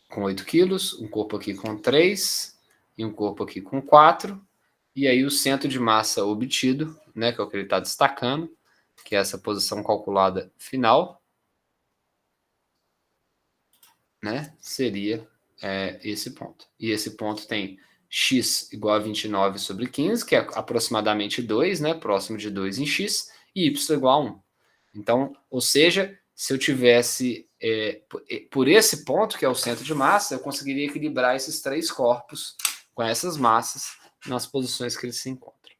[SPEAKER 1] com 8 quilos, um corpo aqui com 3 e um corpo aqui com 4. E aí o centro de massa obtido, né, que é o que ele está destacando, que é essa posição calculada final, né, seria esse ponto. E esse ponto tem x igual a 29 sobre 15, que é aproximadamente 2, né, próximo de 2 em x, e y igual a 1. Então, ou seja, se eu tivesse por esse ponto, que é o centro de massa, eu conseguiria equilibrar esses três corpos com essas massas nas posições que eles se encontram.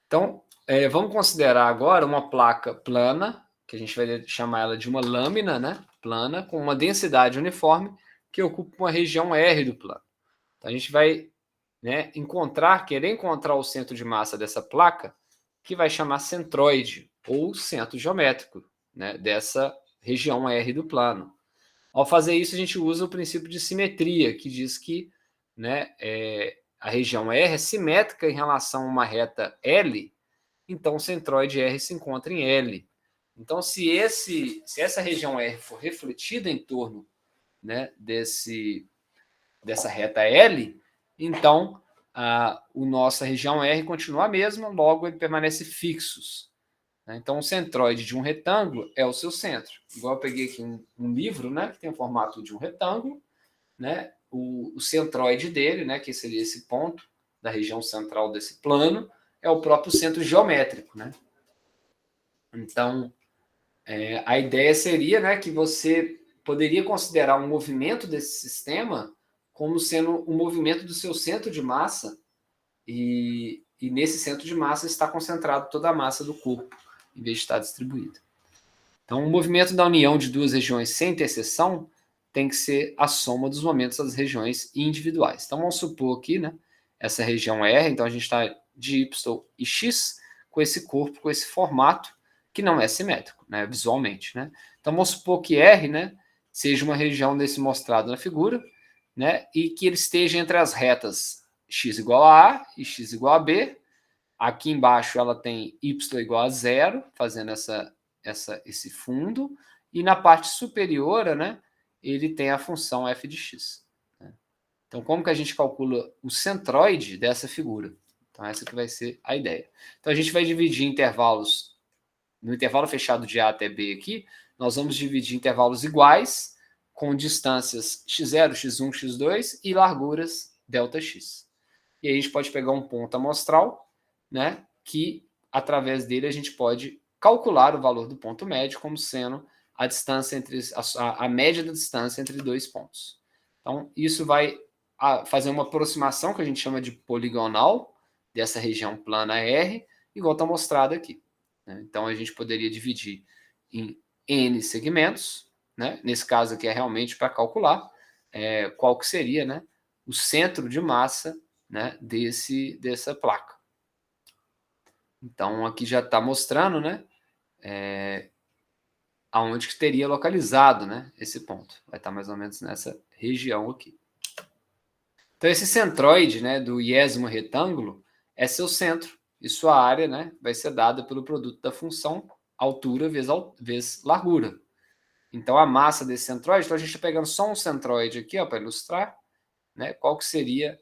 [SPEAKER 1] Então, vamos considerar agora uma placa plana, que a gente vai chamar ela de uma lâmina, né? Plana, com uma densidade uniforme, que ocupa uma região R do plano. Então, a gente vai querer encontrar o centro de massa dessa placa, que vai chamar centroide, ou centro geométrico, né, dessa região R do plano. Ao fazer isso, a gente usa o princípio de simetria, que diz que a região R é simétrica em relação a uma reta L, então o centroide R se encontra em L. Então, se essa região R for refletida em torno, né, dessa reta L, então a nossa região R continua a mesma, logo ele permanece fixos. Então, o centroide de um retângulo é o seu centro. Igual eu peguei aqui um livro, né, que tem o formato de um retângulo, né, o centroide dele, né, que seria esse ponto da região central desse plano, é o próprio centro geométrico. Né? Então, a ideia seria, né, que você poderia considerar um movimento desse sistema como sendo um movimento do seu centro de massa, e nesse centro de massa está concentrado toda a massa do corpo, em vez de estar distribuída. Então, o movimento da união de duas regiões sem interseção tem que ser a soma dos momentos das regiões individuais. Então, vamos supor aqui, né, essa região R, então a gente está de Y e X com esse corpo, com esse formato, que não é simétrico, né, visualmente. Né? Então, vamos supor que R, né, seja uma região desse mostrado na figura, né, e que ele esteja entre as retas x igual a A e x igual a B. Aqui embaixo ela tem y igual a 0, fazendo esse fundo, e na parte superior, né, ele tem a função f de x. Né? Então, como que a gente calcula o centroide dessa figura? Então, essa que vai ser a ideia. Então, a gente vai dividir intervalos, no intervalo fechado de A até B aqui, nós vamos dividir intervalos iguais, com distâncias x0, x1, x2 e larguras ΔX. E aí a gente pode pegar um ponto amostral, né, que através dele a gente pode calcular o valor do ponto médio como sendo a distância entre a média da distância entre dois pontos. Então, isso vai fazer uma aproximação que a gente chama de poligonal dessa região plana R, igual está mostrado aqui. Né? Então, a gente poderia dividir em N segmentos, né? Nesse caso aqui é realmente para calcular qual que seria, né, o centro de massa, né, dessa placa. Então, aqui já está mostrando, né, aonde que teria localizado, né, esse ponto. Vai estar mais ou menos nessa região aqui. Então, esse centroide, né, do iésimo retângulo é seu centro, e sua área, né, vai ser dada pelo produto da função altura vezes largura. Então, a massa desse centroide, então a gente está pegando só um centroide aqui, para ilustrar, né, qual que seria,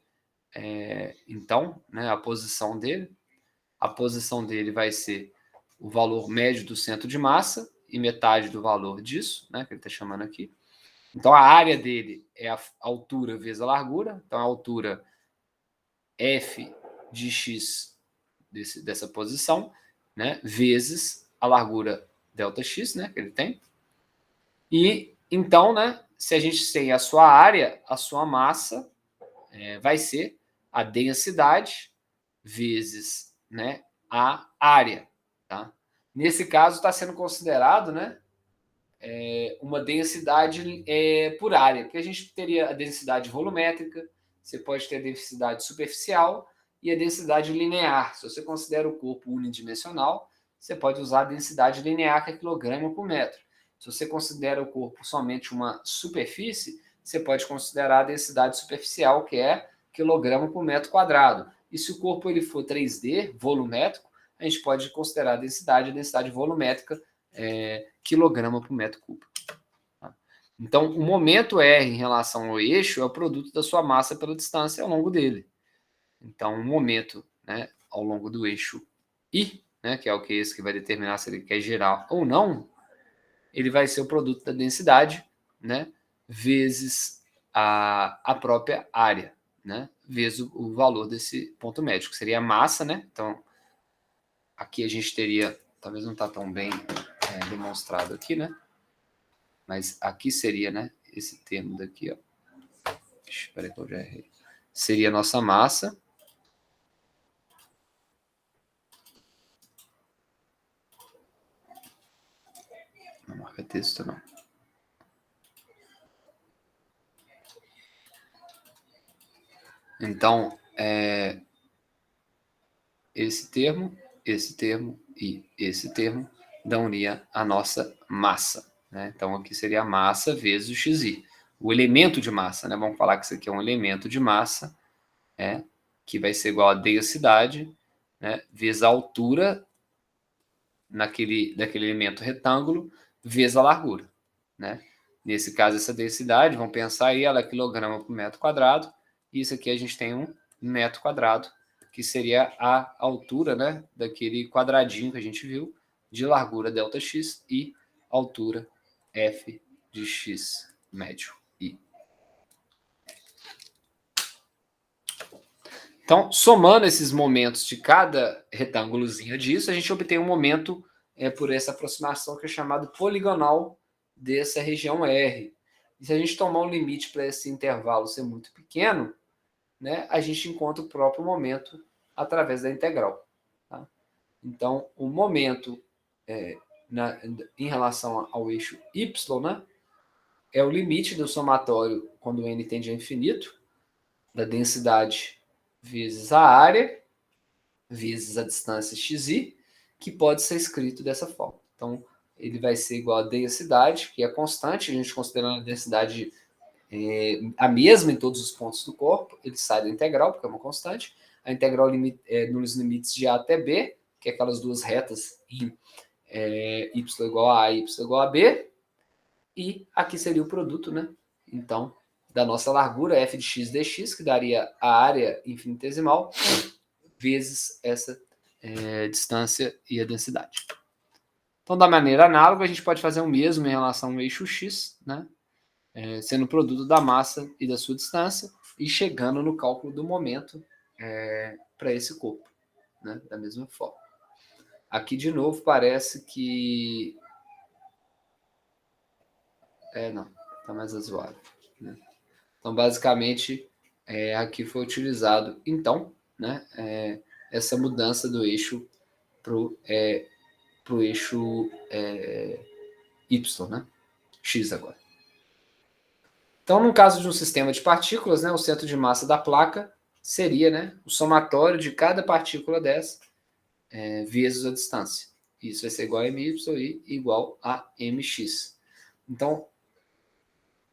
[SPEAKER 1] então, né, a posição dele. A posição dele vai ser o valor médio do centro de massa e metade do valor disso, né, que ele está chamando aqui. Então, a área dele é a altura vezes a largura. Então, a altura f de x dessa posição, né, vezes a largura ΔX, né, que ele tem. E, então, né, se a gente tem a sua área, a sua massa vai ser a densidade vezes, né, a área. Tá? Nesse caso, está sendo considerado, né, uma densidade por área, que a gente teria a densidade volumétrica, você pode ter a densidade superficial e a densidade linear. Se você considera o corpo unidimensional, você pode usar a densidade linear, que é quilograma por metro. Se você considera o corpo somente uma superfície, você pode considerar a densidade superficial, que é quilograma por metro quadrado. E se o corpo ele for 3D, volumétrico, a gente pode considerar a densidade volumétrica, quilograma por metro cúbico. Tá? Então, o momento R em relação ao eixo é o produto da sua massa pela distância ao longo dele. Então, o momento, né, ao longo do eixo I, né, que é o que esse que vai determinar se ele quer girar ou não, ele vai ser o produto da densidade, né, vezes a própria área, né, vezes o valor desse ponto médio, que seria a massa, né? Então, aqui a gente teria, talvez não está tão bem demonstrado aqui, né? Mas aqui seria, né? Esse termo daqui, ó. Espera aí que eu já errei. Seria a nossa massa. Não marca texto, não. Então, esse termo e esse termo dão-lhe a nossa massa. Né? Então, aqui seria a massa vezes o xi. O elemento de massa, né? Vamos falar que isso aqui é um elemento de massa, que vai ser igual a densidade, né? Vezes a altura daquele elemento retângulo, vezes a largura. Né? Nesse caso, essa densidade, vamos pensar aí, ela é quilograma por metro quadrado, e isso aqui a gente tem 1 metro quadrado, que seria a altura, né, daquele quadradinho que a gente viu, de largura ΔX e altura f de x médio I. Então, somando esses momentos de cada retângulozinho disso, a gente obtém um momento por essa aproximação que é chamado poligonal dessa região R. E se a gente tomar um limite para esse intervalo ser muito pequeno, né, a gente encontra o próprio momento através da integral. Tá? Então, o momento em relação ao eixo Y, né, é o limite do somatório quando n tende a infinito, da densidade vezes a área, vezes a distância xi, que pode ser escrito dessa forma. Então, ele vai ser igual a densidade, que é constante, a gente considerando a densidade a mesma em todos os pontos do corpo, ele sai da integral, porque é uma constante. A integral nos limites de A até B, que é aquelas duas retas em y igual a A e y igual a B, e aqui seria o produto, né? Então, da nossa largura, f de x dx, que daria a área infinitesimal, vezes essa distância e a densidade. Então, da maneira análoga, a gente pode fazer o mesmo em relação ao eixo x, né? Sendo o produto da massa e da sua distância, e chegando no cálculo do momento para esse corpo, né? Da mesma forma. Aqui, de novo, parece que... não, está mais razoável. Né? Então, basicamente, aqui foi utilizado, então, né, essa mudança do eixo para o eixo Y, né? X agora. Então, no caso de um sistema de partículas, né, o centro de massa da placa seria, né, o somatório de cada partícula dessa vezes a distância. Isso vai ser igual a MY e igual a MX. Então,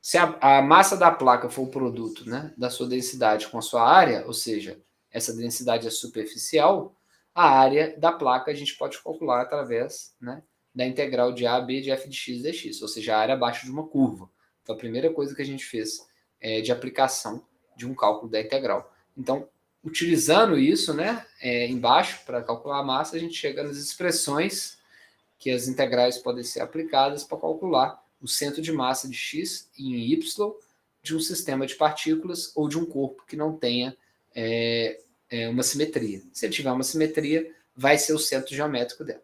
[SPEAKER 1] se a massa da placa for o produto, né, da sua densidade com a sua área, ou seja, essa densidade é superficial, a área da placa a gente pode calcular através, né, da integral de AB de f de x dx, ou seja, a área abaixo de uma curva. Então, a primeira coisa que a gente fez é de aplicação de um cálculo da integral. Então, utilizando isso, né, embaixo, para calcular a massa, a gente chega nas expressões que as integrais podem ser aplicadas para calcular o centro de massa de x e em y de um sistema de partículas ou de um corpo que não tenha uma simetria. Se ele tiver uma simetria, vai ser o centro geométrico dela.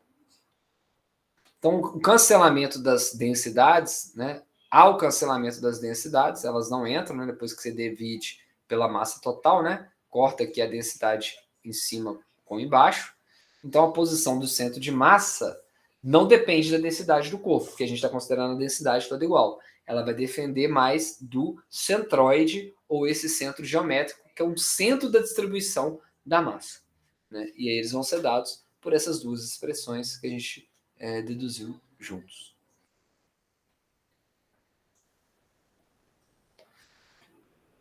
[SPEAKER 1] Então, o cancelamento das densidades, né? Ao cancelamento das densidades, elas não entram, né, depois que você divide pela massa total, né? Corta aqui a densidade em cima com embaixo. Então, a posição do centro de massa não depende da densidade do corpo, porque a gente está considerando a densidade toda igual. Ela vai depender mais do centroide, ou esse centro geométrico, que é um centro da distribuição da massa. Né? E aí eles vão ser dados por essas duas expressões que a gente deduziu juntos.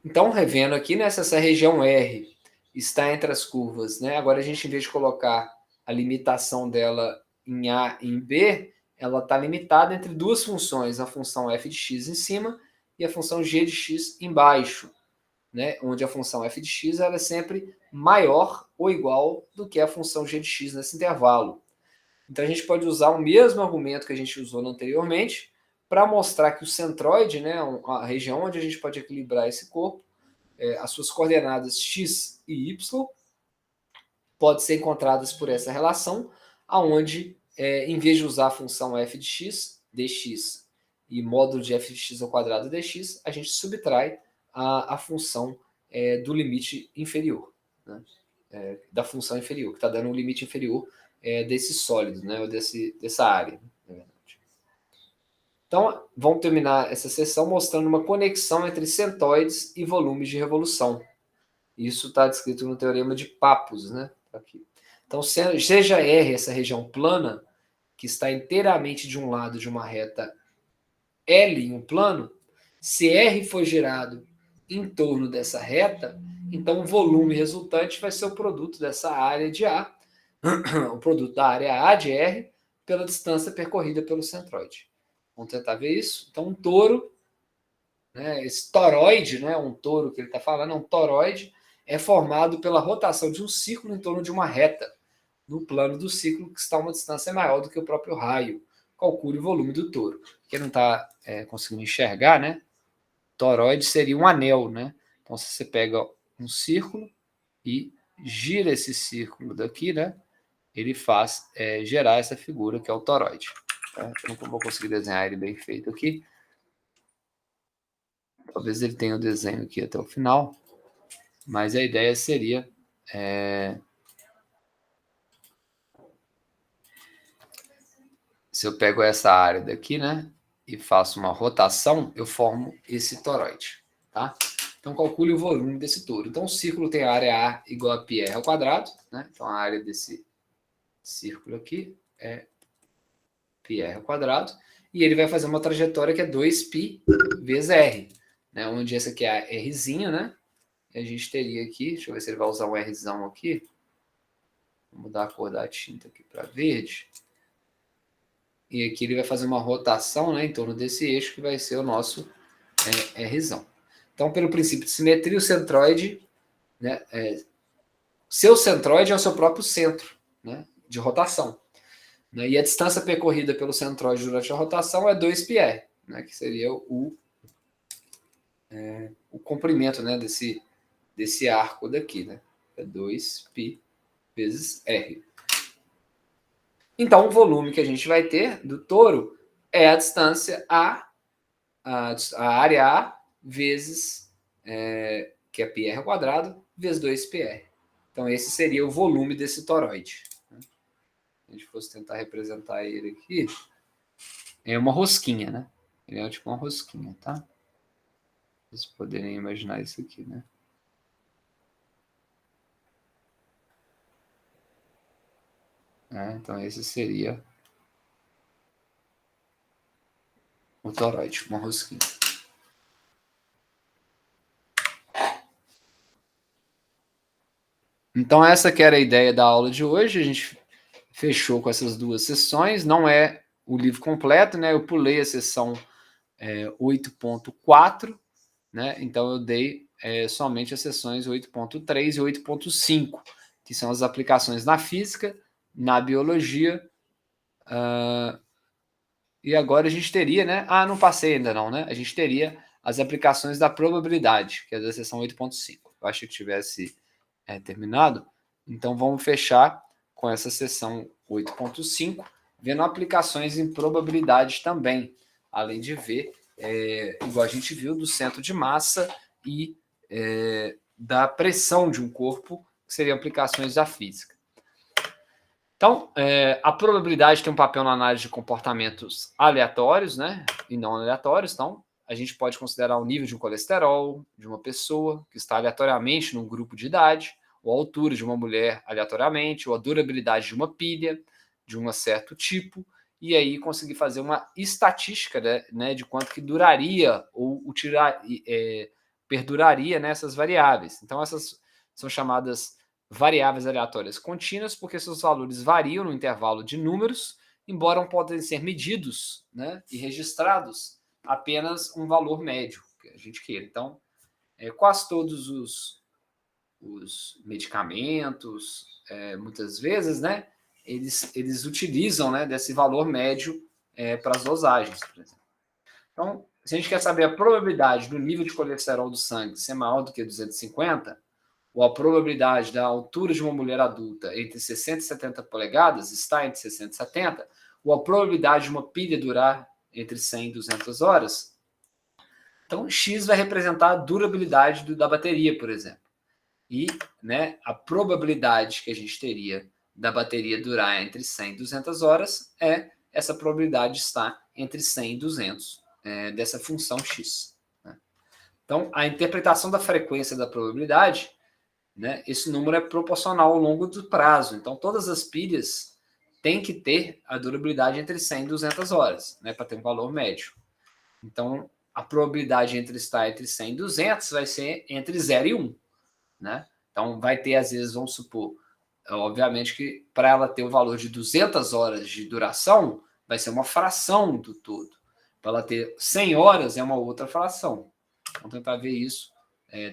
[SPEAKER 1] Então, revendo aqui, né, se essa região R está entre as curvas, né, agora a gente, em vez de colocar a limitação dela em A e em B, ela está limitada entre duas funções, a função f de x em cima e a função g de x embaixo, né, onde a função f de x ela é sempre maior ou igual do que a função g de x nesse intervalo. Então a gente pode usar o mesmo argumento que a gente usou anteriormente para mostrar que o centroide, né, a região onde a gente pode equilibrar esse corpo, as suas coordenadas x e y podem ser encontradas por essa relação, aonde em vez de usar a função f de x, dx, e módulo de f de x ao quadrado dx, a gente subtrai a função do limite inferior, né? Da função inferior, que está dando um limite inferior desse sólido, né, ou dessa área. Na verdade. Então, vamos terminar essa sessão mostrando uma conexão entre centroides e volumes de revolução. Isso está descrito no teorema de Pappus, né? Aqui. Então, seja R essa região plana, que está inteiramente de um lado de uma reta L em um plano, se R for gerado em torno dessa reta, então o volume resultante vai ser o produto dessa área de A, o produto da área A de R, pela distância percorrida pelo centroide. Vamos tentar ver isso? Então, um touro, né, esse toroide, né, um touro que ele está falando, é um toroide, é formado pela rotação de um círculo em torno de uma reta, no plano do círculo que está a uma distância maior do que o próprio raio. Calcule o volume do touro. Quem não está conseguindo enxergar, né? Toroide seria um anel, né? Então, se você pega um círculo e gira esse círculo daqui, né? Ele faz gerar essa figura que é o toroide. Tá? Eu não vou conseguir desenhar ele bem feito aqui. Talvez ele tenha o desenho aqui até o final, mas a ideia seria se eu pego essa área daqui, né, e faço uma rotação, eu formo esse toroide, tá? Então, calcule o volume desse touro. Então, o círculo tem a área A igual a πr ao quadrado, né? Então, a área desse círculo aqui é πr ao quadrado, e ele vai fazer uma trajetória que é 2π vezes r, né? Onde essa aqui é a rzinho, né? E a gente teria aqui, deixa eu ver se ele vai usar um rzão aqui. Vou mudar a cor da tinta aqui para verde. E aqui ele vai fazer uma rotação, né, em torno desse eixo, que vai ser o nosso Rzão. Então, pelo princípio de simetria, o centroide, né, seu centroide é o seu próprio centro, né, de rotação. Né, e a distância percorrida pelo centroide durante a rotação é 2πr, né, que seria o comprimento, né, desse arco daqui. Né, é 2π vezes r. Então, o volume que a gente vai ter do touro é a distância a área A vezes, que é πr ao quadrado, vezes 2πr. Então, esse seria o volume desse toroide. Se a gente fosse tentar representar ele aqui, é uma rosquinha, né? Ele é tipo uma rosquinha, tá? Vocês poderem imaginar isso aqui, né? Então, esse seria toroide, uma rosquinha. Então, essa que era a ideia da aula de hoje. A gente fechou com essas duas sessões. Não é o livro completo, né? Eu pulei a sessão 8.4, né? Então, eu dei somente as sessões 8.3 e 8.5, que são as aplicações na física, na biologia. E agora a gente teria, né? Não passei ainda não, né? A gente teria as aplicações da probabilidade, que é da sessão 8.5. Eu achei que tivesse terminado. Então, vamos fechar com essa sessão 8.5, vendo aplicações em probabilidade também, além de ver, igual a gente viu, do centro de massa e da pressão de um corpo, que seriam aplicações da física. Então, a probabilidade tem um papel na análise de comportamentos aleatórios, né, e não aleatórios. Então, a gente pode considerar o nível de um colesterol de uma pessoa que está aleatoriamente num grupo de idade, ou a altura de uma mulher aleatoriamente, ou a durabilidade de uma pilha de um certo tipo, e aí conseguir fazer uma estatística, né, de quanto que duraria ou perduraria nessas variáveis. Então, essas são chamadas variáveis aleatórias contínuas, porque seus valores variam no intervalo de números, embora podem ser medidos, né, e registrados apenas um valor médio que a gente queira. Então, quase todos os medicamentos, muitas vezes, né, eles utilizam, né, desse valor médio para as dosagens, por exemplo. Então, se a gente quer saber a probabilidade do nível de colesterol do sangue ser maior do que 250, ou a probabilidade da altura de uma mulher adulta entre 60 e 70 polegadas está entre 60 e 70, ou a probabilidade de uma pilha durar entre 100 e 200 horas, então X vai representar a durabilidade da bateria, por exemplo. E, né, a probabilidade que a gente teria da bateria durar entre 100 e 200 horas essa probabilidade está entre 100 e 200 dessa função X. Né? Então, a interpretação da frequência da probabilidade, né, esse número é proporcional ao longo do prazo. Então, todas as pilhas têm que ter a durabilidade entre 100 e 200 horas, né, para ter um valor médio. Então, a probabilidade entre estar entre 100 e 200 vai ser entre 0 e 1. Né? Então, vai ter, às vezes, vamos supor, obviamente que para ela ter o valor de 200 horas de duração, vai ser uma fração do todo. Para ela ter 100 horas, é uma outra fração. Vamos tentar ver isso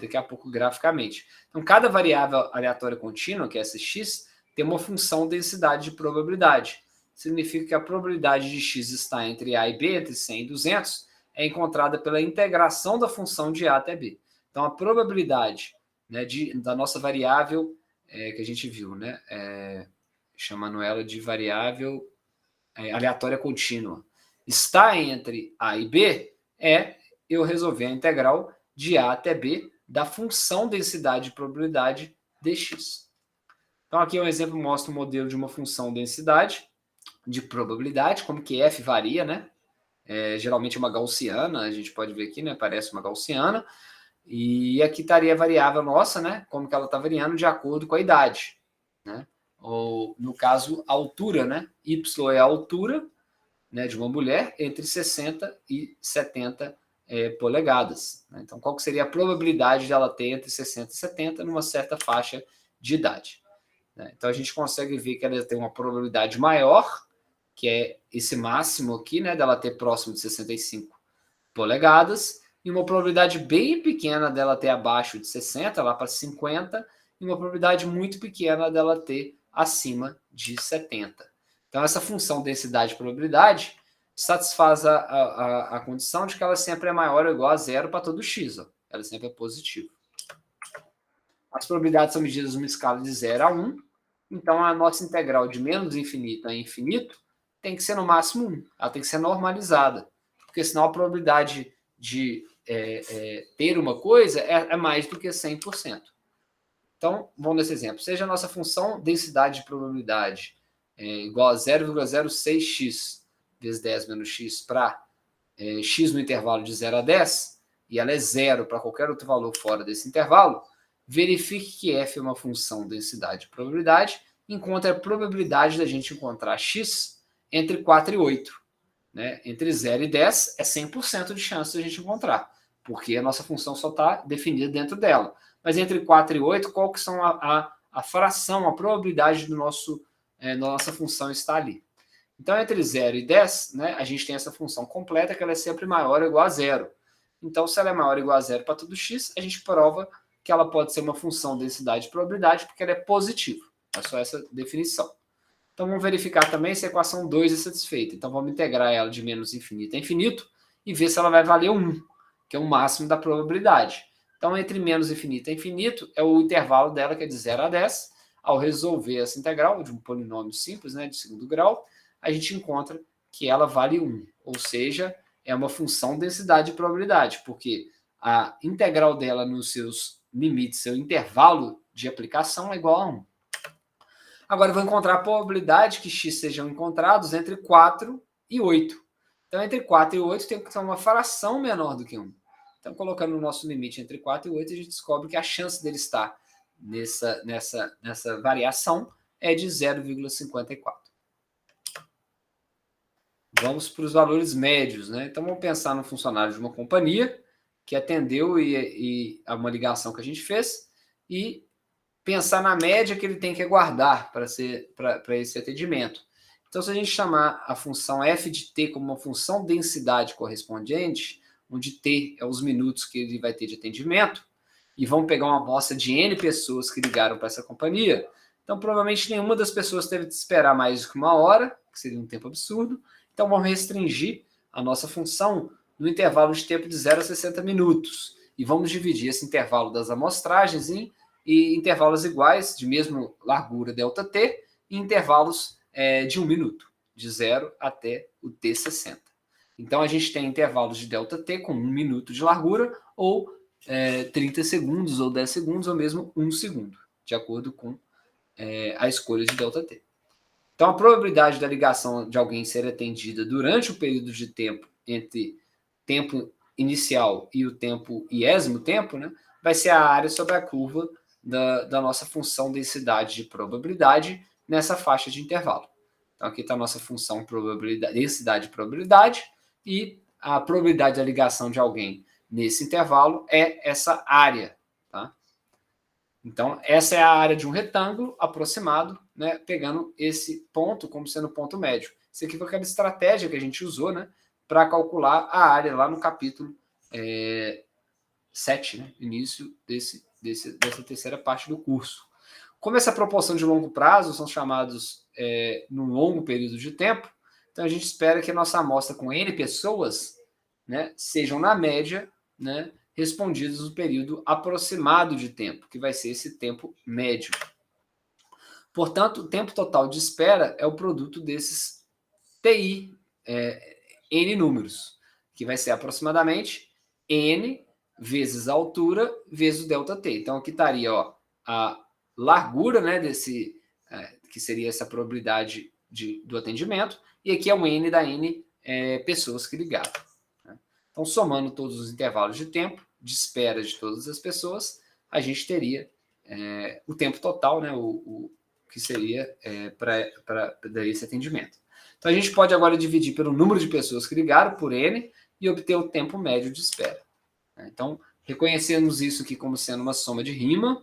[SPEAKER 1] daqui a pouco graficamente. Então, cada variável aleatória contínua, que é essa x, tem uma função densidade de probabilidade. Significa que a probabilidade de x estar entre A e B, entre 100 e 200, é encontrada pela integração da função de A até B. Então, a probabilidade, né, da nossa variável que a gente viu, né, chamando ela de variável aleatória contínua, está entre A e B, eu resolver a integral de A até B da função densidade de probabilidade dx. Então, aqui um exemplo mostra o modelo de uma função densidade de probabilidade, como que f varia, né? Geralmente é uma gaussiana, a gente pode ver aqui, né? Parece uma gaussiana. E aqui estaria a variável nossa, né? Como que ela está variando de acordo com a idade, né? Ou, no caso, a altura, né? Y é a altura, né, de uma mulher entre 60 e 70 polegadas. Né? Então, qual que seria a probabilidade dela ter entre 60 e 70 numa certa faixa de idade? Né? Então, a gente consegue ver que ela tem uma probabilidade maior, que é esse máximo aqui, né, dela ter próximo de 65 polegadas, e uma probabilidade bem pequena dela ter abaixo de 60, lá para 50, e uma probabilidade muito pequena dela ter acima de 70. Então, essa função densidade e probabilidade satisfaz a condição de que ela sempre é maior ou igual a zero para todo x. Ó. Ela sempre é positiva. As probabilidades são medidas numa escala de 0 a 1. Então, a nossa integral de menos infinito a infinito tem que ser no máximo 1. Ela tem que ser normalizada. Porque senão a probabilidade de ter uma coisa é mais do que 100%. Então, vamos nesse exemplo. Seja a nossa função densidade de probabilidade igual a 0,06x vezes 10 menos x para x no intervalo de 0 a 10, e ela é zero para qualquer outro valor fora desse intervalo, verifique que f é uma função densidade de probabilidade, encontre a probabilidade da gente encontrar x entre 4 e 8. né? Entre 0 e 10 é 100% de chance de a gente encontrar, porque a nossa função só está definida dentro dela. Mas entre 4 e 8, qual que são a fração, a probabilidade da nossa função estar ali? Então, entre 0 e 10, né, a gente tem essa função completa que ela é sempre maior ou igual a zero. Então, se ela é maior ou igual a zero para todo x, a gente prova que ela pode ser uma função densidade e probabilidade porque ela é positiva. É só essa definição. Então, vamos verificar também se a equação 2 é satisfeita. Então, vamos integrar ela de menos infinito a infinito e ver se ela vai valer 1, que é o máximo da probabilidade. Então, entre menos infinito e infinito é o intervalo dela, que é de 0 a 10. Ao resolver essa integral de um polinômio simples, né, de segundo grau, a gente encontra que ela vale 1. Ou seja, é uma função densidade e probabilidade, porque a integral dela nos seus limites, seu intervalo de aplicação é igual a 1. Agora eu vou encontrar a probabilidade que x sejam encontrados entre 4 e 8. Então, entre 4 e 8 tem que ter uma fração menor do que 1. Então, colocando o nosso limite entre 4 e 8, a gente descobre que a chance dele estar nessa variação é de 0,54. Vamos para os valores médios, né? Então, vamos pensar no funcionário de uma companhia que atendeu a uma ligação que a gente fez e pensar na média que ele tem que aguardar para esse atendimento. Então, se a gente chamar a função f de t como uma função densidade correspondente, onde t é os minutos que ele vai ter de atendimento, e vamos pegar uma amostra de n pessoas que ligaram para essa companhia, então provavelmente nenhuma das pessoas teve de esperar mais do que uma hora, que seria um tempo absurdo. Então vamos restringir a nossa função no intervalo de tempo de 0 a 60 minutos. E vamos dividir esse intervalo das amostragens em intervalos iguais, de mesma largura ΔT, em intervalos de 1 minuto, de 0 até o T60. Então a gente tem intervalos de ΔT com 1 minuto de largura, ou 30 segundos, ou 10 segundos, ou mesmo 1 segundo, de acordo com a escolha de ΔT. Então, a probabilidade da ligação de alguém ser atendida durante o período de tempo entre tempo inicial e o tempo iésimo tempo, né, vai ser a área sobre a curva da nossa função densidade de probabilidade nessa faixa de intervalo. Então, aqui está a nossa função densidade de probabilidade e a probabilidade da ligação de alguém nesse intervalo é essa área. Tá? Então, essa é a área de um retângulo aproximado, né, pegando esse ponto como sendo o ponto médio. Isso aqui foi aquela estratégia que a gente usou, né, para calcular a área lá no capítulo 7, né, início dessa terceira parte do curso. Como essa proporção de longo prazo são chamados num longo período de tempo, então a gente espera que a nossa amostra com N pessoas, né, sejam, na média, né, respondidos no período aproximado de tempo, que vai ser esse tempo médio. Portanto, o tempo total de espera é o produto desses TI, N números, que vai ser aproximadamente N vezes a altura vezes o ΔT. Então, aqui estaria a largura, né, que seria essa probabilidade do atendimento, e aqui é o N da N pessoas que ligaram. Né? Então, somando todos os intervalos de tempo, de espera de todas as pessoas, a gente teria o tempo total, né, o que seria para esse atendimento. Então, a gente pode agora dividir pelo número de pessoas que ligaram, por N, e obter o tempo médio de espera. Então, reconhecemos isso aqui como sendo uma soma de Riemann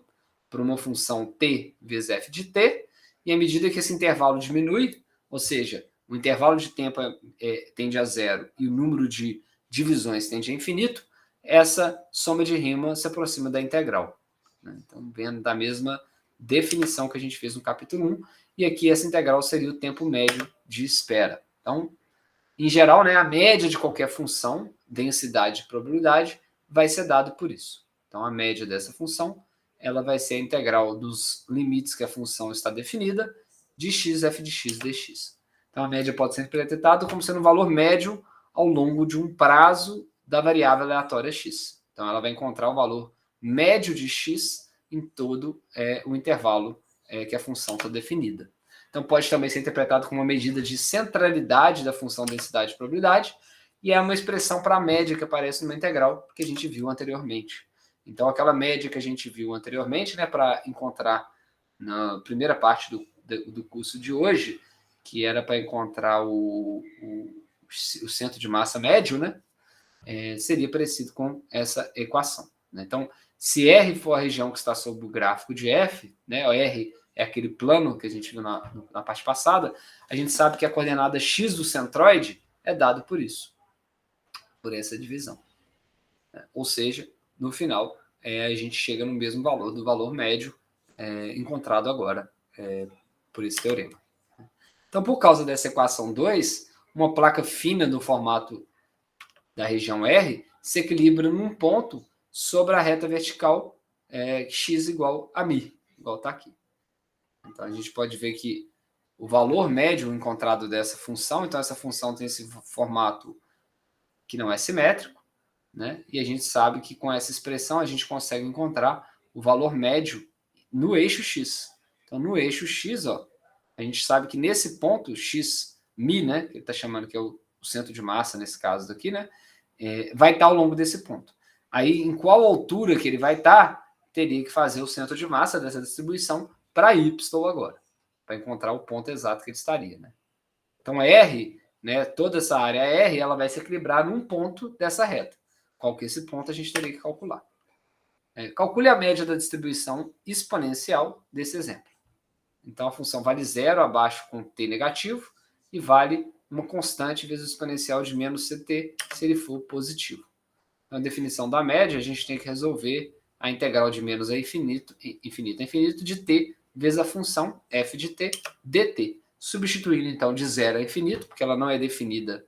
[SPEAKER 1] para uma função t vezes f de t, e à medida que esse intervalo diminui, ou seja, o intervalo de tempo tende a zero e o número de divisões tende a infinito, essa soma de Riemann se aproxima da integral. Então, vendo da mesma definição que a gente fez no capítulo 1, e aqui essa integral seria o tempo médio de espera. Então, em geral, né, a média de qualquer função, densidade e probabilidade, vai ser dado por isso. Então, a média dessa função, ela vai ser a integral dos limites que a função está definida, de x, f de x, dx. Então, a média pode ser interpretada como sendo um valor médio ao longo de um prazo da variável aleatória x. Então, ela vai encontrar o valor médio de x em todo o intervalo que a função está definida. Então, pode também ser interpretado como uma medida de centralidade da função densidade e probabilidade, e é uma expressão para a média que aparece numa integral que a gente viu anteriormente. Então, aquela média que a gente viu anteriormente, né, para encontrar na primeira parte do curso de hoje, que era para encontrar o o centro de massa médio, né, seria parecido com essa equação. Né? Então, se R for a região que está sob o gráfico de F, né, o R é aquele plano que a gente viu na parte passada, a gente sabe que a coordenada x do centroide é dado por isso, por essa divisão. Né? Ou seja, no final, a gente chega no mesmo valor do valor médio encontrado agora por esse teorema. Então, por causa dessa equação 2, uma placa fina no formato da região R se equilibra num ponto sobre a reta vertical x igual a μ, igual está aqui. Então, a gente pode ver que o valor médio encontrado dessa função, então essa função tem esse formato que não é simétrico, né? E a gente sabe que com essa expressão a gente consegue encontrar o valor médio no eixo x. Então, no eixo x, ó, a gente sabe que nesse ponto, x μ, né, que ele está chamando que é o centro de massa nesse caso daqui, né, vai estar ao longo desse ponto. Aí, em qual altura que ele vai estar, teria que fazer o centro de massa dessa distribuição para y agora, para encontrar o ponto exato que ele estaria. Né? Então, R, né, toda essa área R, ela vai se equilibrar num ponto dessa reta. Qual que é esse ponto, a gente teria que calcular. Calcule a média da distribuição exponencial desse exemplo. Então, a função vale zero abaixo com t negativo e vale uma constante vezes o exponencial de menos ct se ele for positivo. Na definição da média, a gente tem que resolver a integral de menos a infinito a infinito de t vezes a função f de t dt. Substituindo, então, de zero a infinito, porque ela não é definida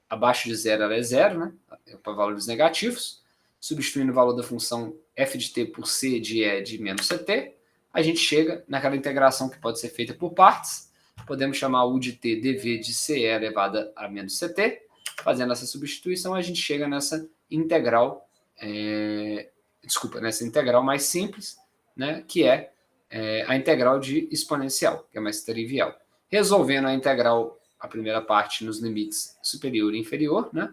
[SPEAKER 1] abaixo de zero, ela é zero, né? Para valores negativos. Substituindo o valor da função f de t por c de e de menos ct, a gente chega naquela integração que pode ser feita por partes. Podemos chamar u de t dv de ce elevada a menos ct. Fazendo essa substituição, a gente chega nessa integral, nessa integral mais simples, né, que é a integral de exponencial, que é mais trivial. Resolvendo a integral, a primeira parte, nos limites superior e inferior, né,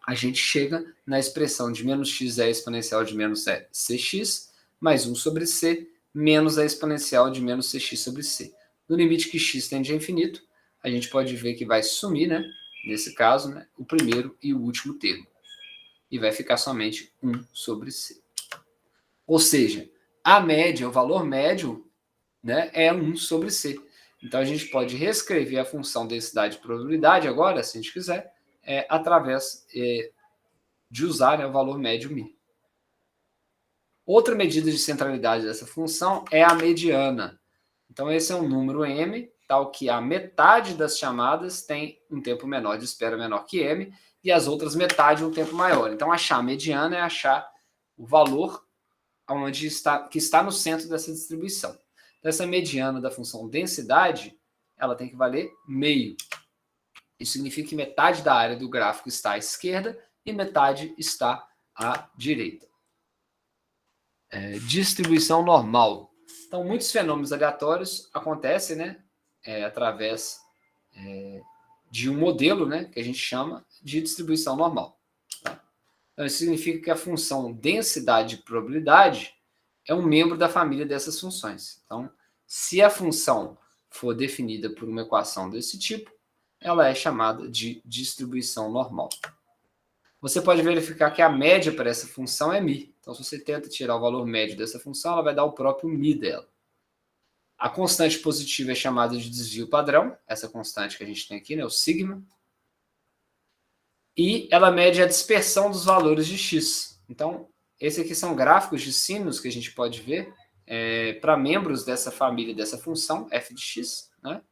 [SPEAKER 1] a gente chega na expressão de menos x é a exponencial de menos cx, mais 1 sobre c, menos a exponencial de menos cx sobre c. No limite que x tende a infinito, a gente pode ver que vai sumir, né, nesse caso, né, o primeiro e o último termo. E vai ficar somente 1 sobre c. Ou seja, a média, o valor médio, né, é 1 sobre c. Então, a gente pode reescrever a função densidade e probabilidade agora, se a gente quiser, através de usar, né, o valor médio μ. Outra medida de centralidade dessa função é a mediana. Então, esse é um número m, tal que a metade das chamadas tem um tempo menor de espera menor que m, e as outras metade um tempo maior. Então, achar a mediana é achar o valor que está no centro dessa distribuição. Então, essa mediana da função densidade, ela tem que valer meio. Isso significa que metade da área do gráfico está à esquerda e metade está à direita. Distribuição normal. Então, muitos fenômenos aleatórios acontecem, né, através de um modelo, né, que a gente chama de distribuição normal. Tá? Então, isso significa que a função densidade e probabilidade é um membro da família dessas funções. Então, se a função for definida por uma equação desse tipo, ela é chamada de distribuição normal. Você pode verificar que a média para essa função é μ. Então, se você tenta tirar o valor médio dessa função, ela vai dar o próprio μ dela. A constante positiva é chamada de desvio padrão, essa constante que a gente tem aqui, né, o sigma. E ela mede a dispersão dos valores de x. Então, esses aqui são gráficos de sinos que a gente pode ver para membros dessa família, dessa função, f de x, né?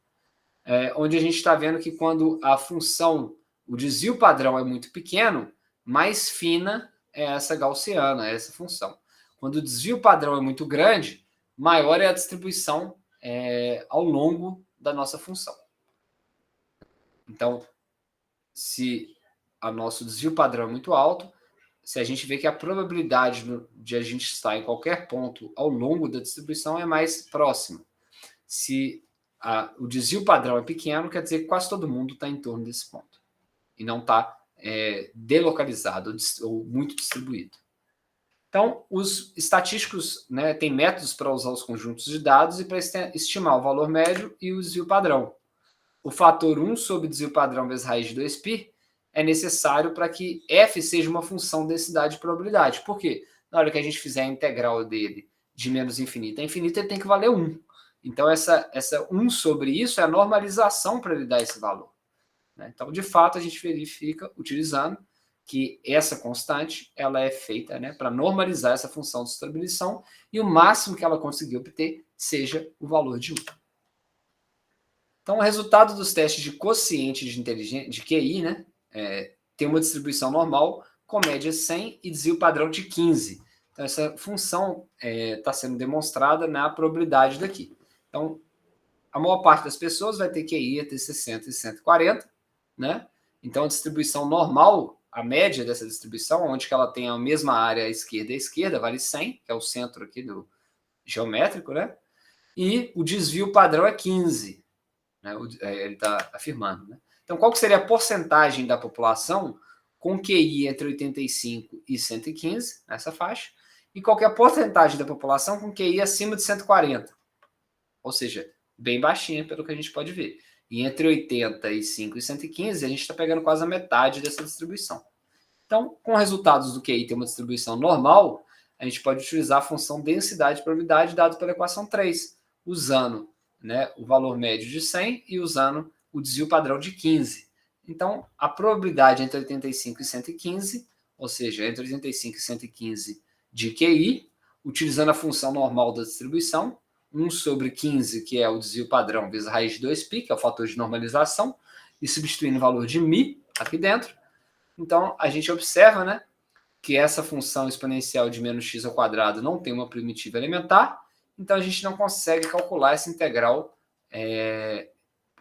[SPEAKER 1] Onde a gente está vendo que quando a função, o desvio padrão é muito pequeno, mais fina é essa gaussiana, essa função. Quando o desvio padrão é muito grande, maior é a distribuição ao longo da nossa função. Então, se o nosso desvio padrão é muito alto, se a gente vê que a probabilidade de a gente estar em qualquer ponto ao longo da distribuição é mais próxima. Se o desvio padrão é pequeno, quer dizer que quase todo mundo está em torno desse ponto. E não está delocalizado ou muito distribuído. Então, os estatísticos, né, têm métodos para usar os conjuntos de dados e para estimar o valor médio e o desvio padrão. o fator 1 sobre desvio padrão vezes raiz de 2π é necessário para que f seja uma função densidade de probabilidade. Por quê? Na hora que a gente fizer a integral dele de menos infinito a infinito, ele tem que valer 1. Então, essa 1 sobre isso é a normalização para ele dar esse valor. Então, de fato, a gente verifica utilizando que essa constante ela é feita, né, para normalizar essa função de distribuição e o máximo que ela conseguiu obter seja o valor de 1. Então, o resultado dos testes de quociente de inteligência, de QI, né, tem uma distribuição normal com média 100 e desvio padrão de 15. Então, essa função está sendo demonstrada na probabilidade daqui. Então, a maior parte das pessoas vai ter QI entre 60 e 140, né? Então, a distribuição normal, a média dessa distribuição, onde que ela tem a mesma área à esquerda e à esquerda, vale 100, que é o centro aqui do geométrico, né? E o desvio padrão é 15, né? Ele está afirmando, né? Então, qual que seria a porcentagem da população com QI entre 85 e 115, nessa faixa, e qual que é a porcentagem da população com QI acima de 140? Ou seja, bem baixinha, pelo que a gente pode ver. E entre 85 e 115, a gente está pegando quase a metade dessa distribuição. Então, com resultados do QI ter uma distribuição normal, a gente pode utilizar a função densidade de probabilidade dada pela equação 3, usando, né, o valor médio de 100 e usando o desvio padrão de 15. Então, a probabilidade entre 85 e 115, ou seja, entre 85 e 115 de QI, utilizando a função normal da distribuição, 1 sobre 15, que é o desvio padrão, vezes a raiz de 2π, que é o fator de normalização, e substituindo o valor de μ aqui dentro. Então, a gente observa, né, que essa função exponencial de menos x ao quadrado não tem uma primitiva elementar, então a gente não consegue calcular essa integral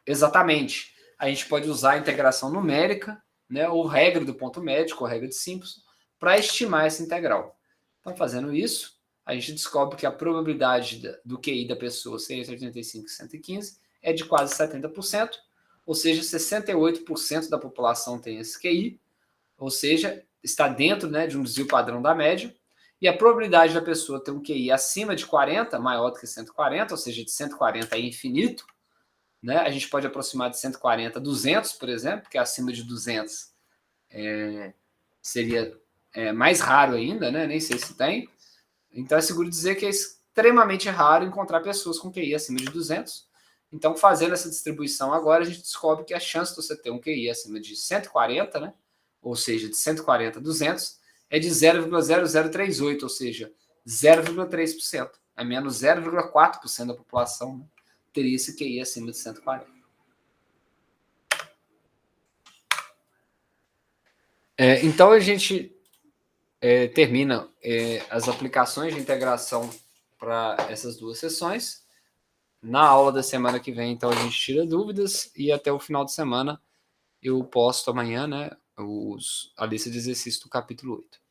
[SPEAKER 1] exatamente. A gente pode usar a integração numérica, né, ou regra do ponto médio, ou regra de Simpson, para estimar essa integral. Então, fazendo isso, a gente descobre que a probabilidade do QI da pessoa ser entre 85 e 115 é de quase 70%, ou seja, 68% da população tem esse QI, ou seja, está dentro, né, de um desvio padrão da média, e a probabilidade da pessoa ter um QI acima de 40, maior do que 140, ou seja, de 140 é infinito, né? A gente pode aproximar de 140 a 200, por exemplo, que acima de 200 seria mais raro ainda, né? Nem sei se tem. Então, é seguro dizer que é extremamente raro encontrar pessoas com QI acima de 200. Então, fazendo essa distribuição agora, a gente descobre que a chance de você ter um QI acima de 140, né? Ou seja, de 140 a 200, é de 0,0038, ou seja, 0,3%. É menos 0,4% da população, né, teria esse QI acima de 140. Então, a gente termina as aplicações de integração para essas duas sessões. Na aula da semana que vem, então, a gente tira dúvidas e até o final de semana eu posto amanhã, né, a lista de exercícios do capítulo 8.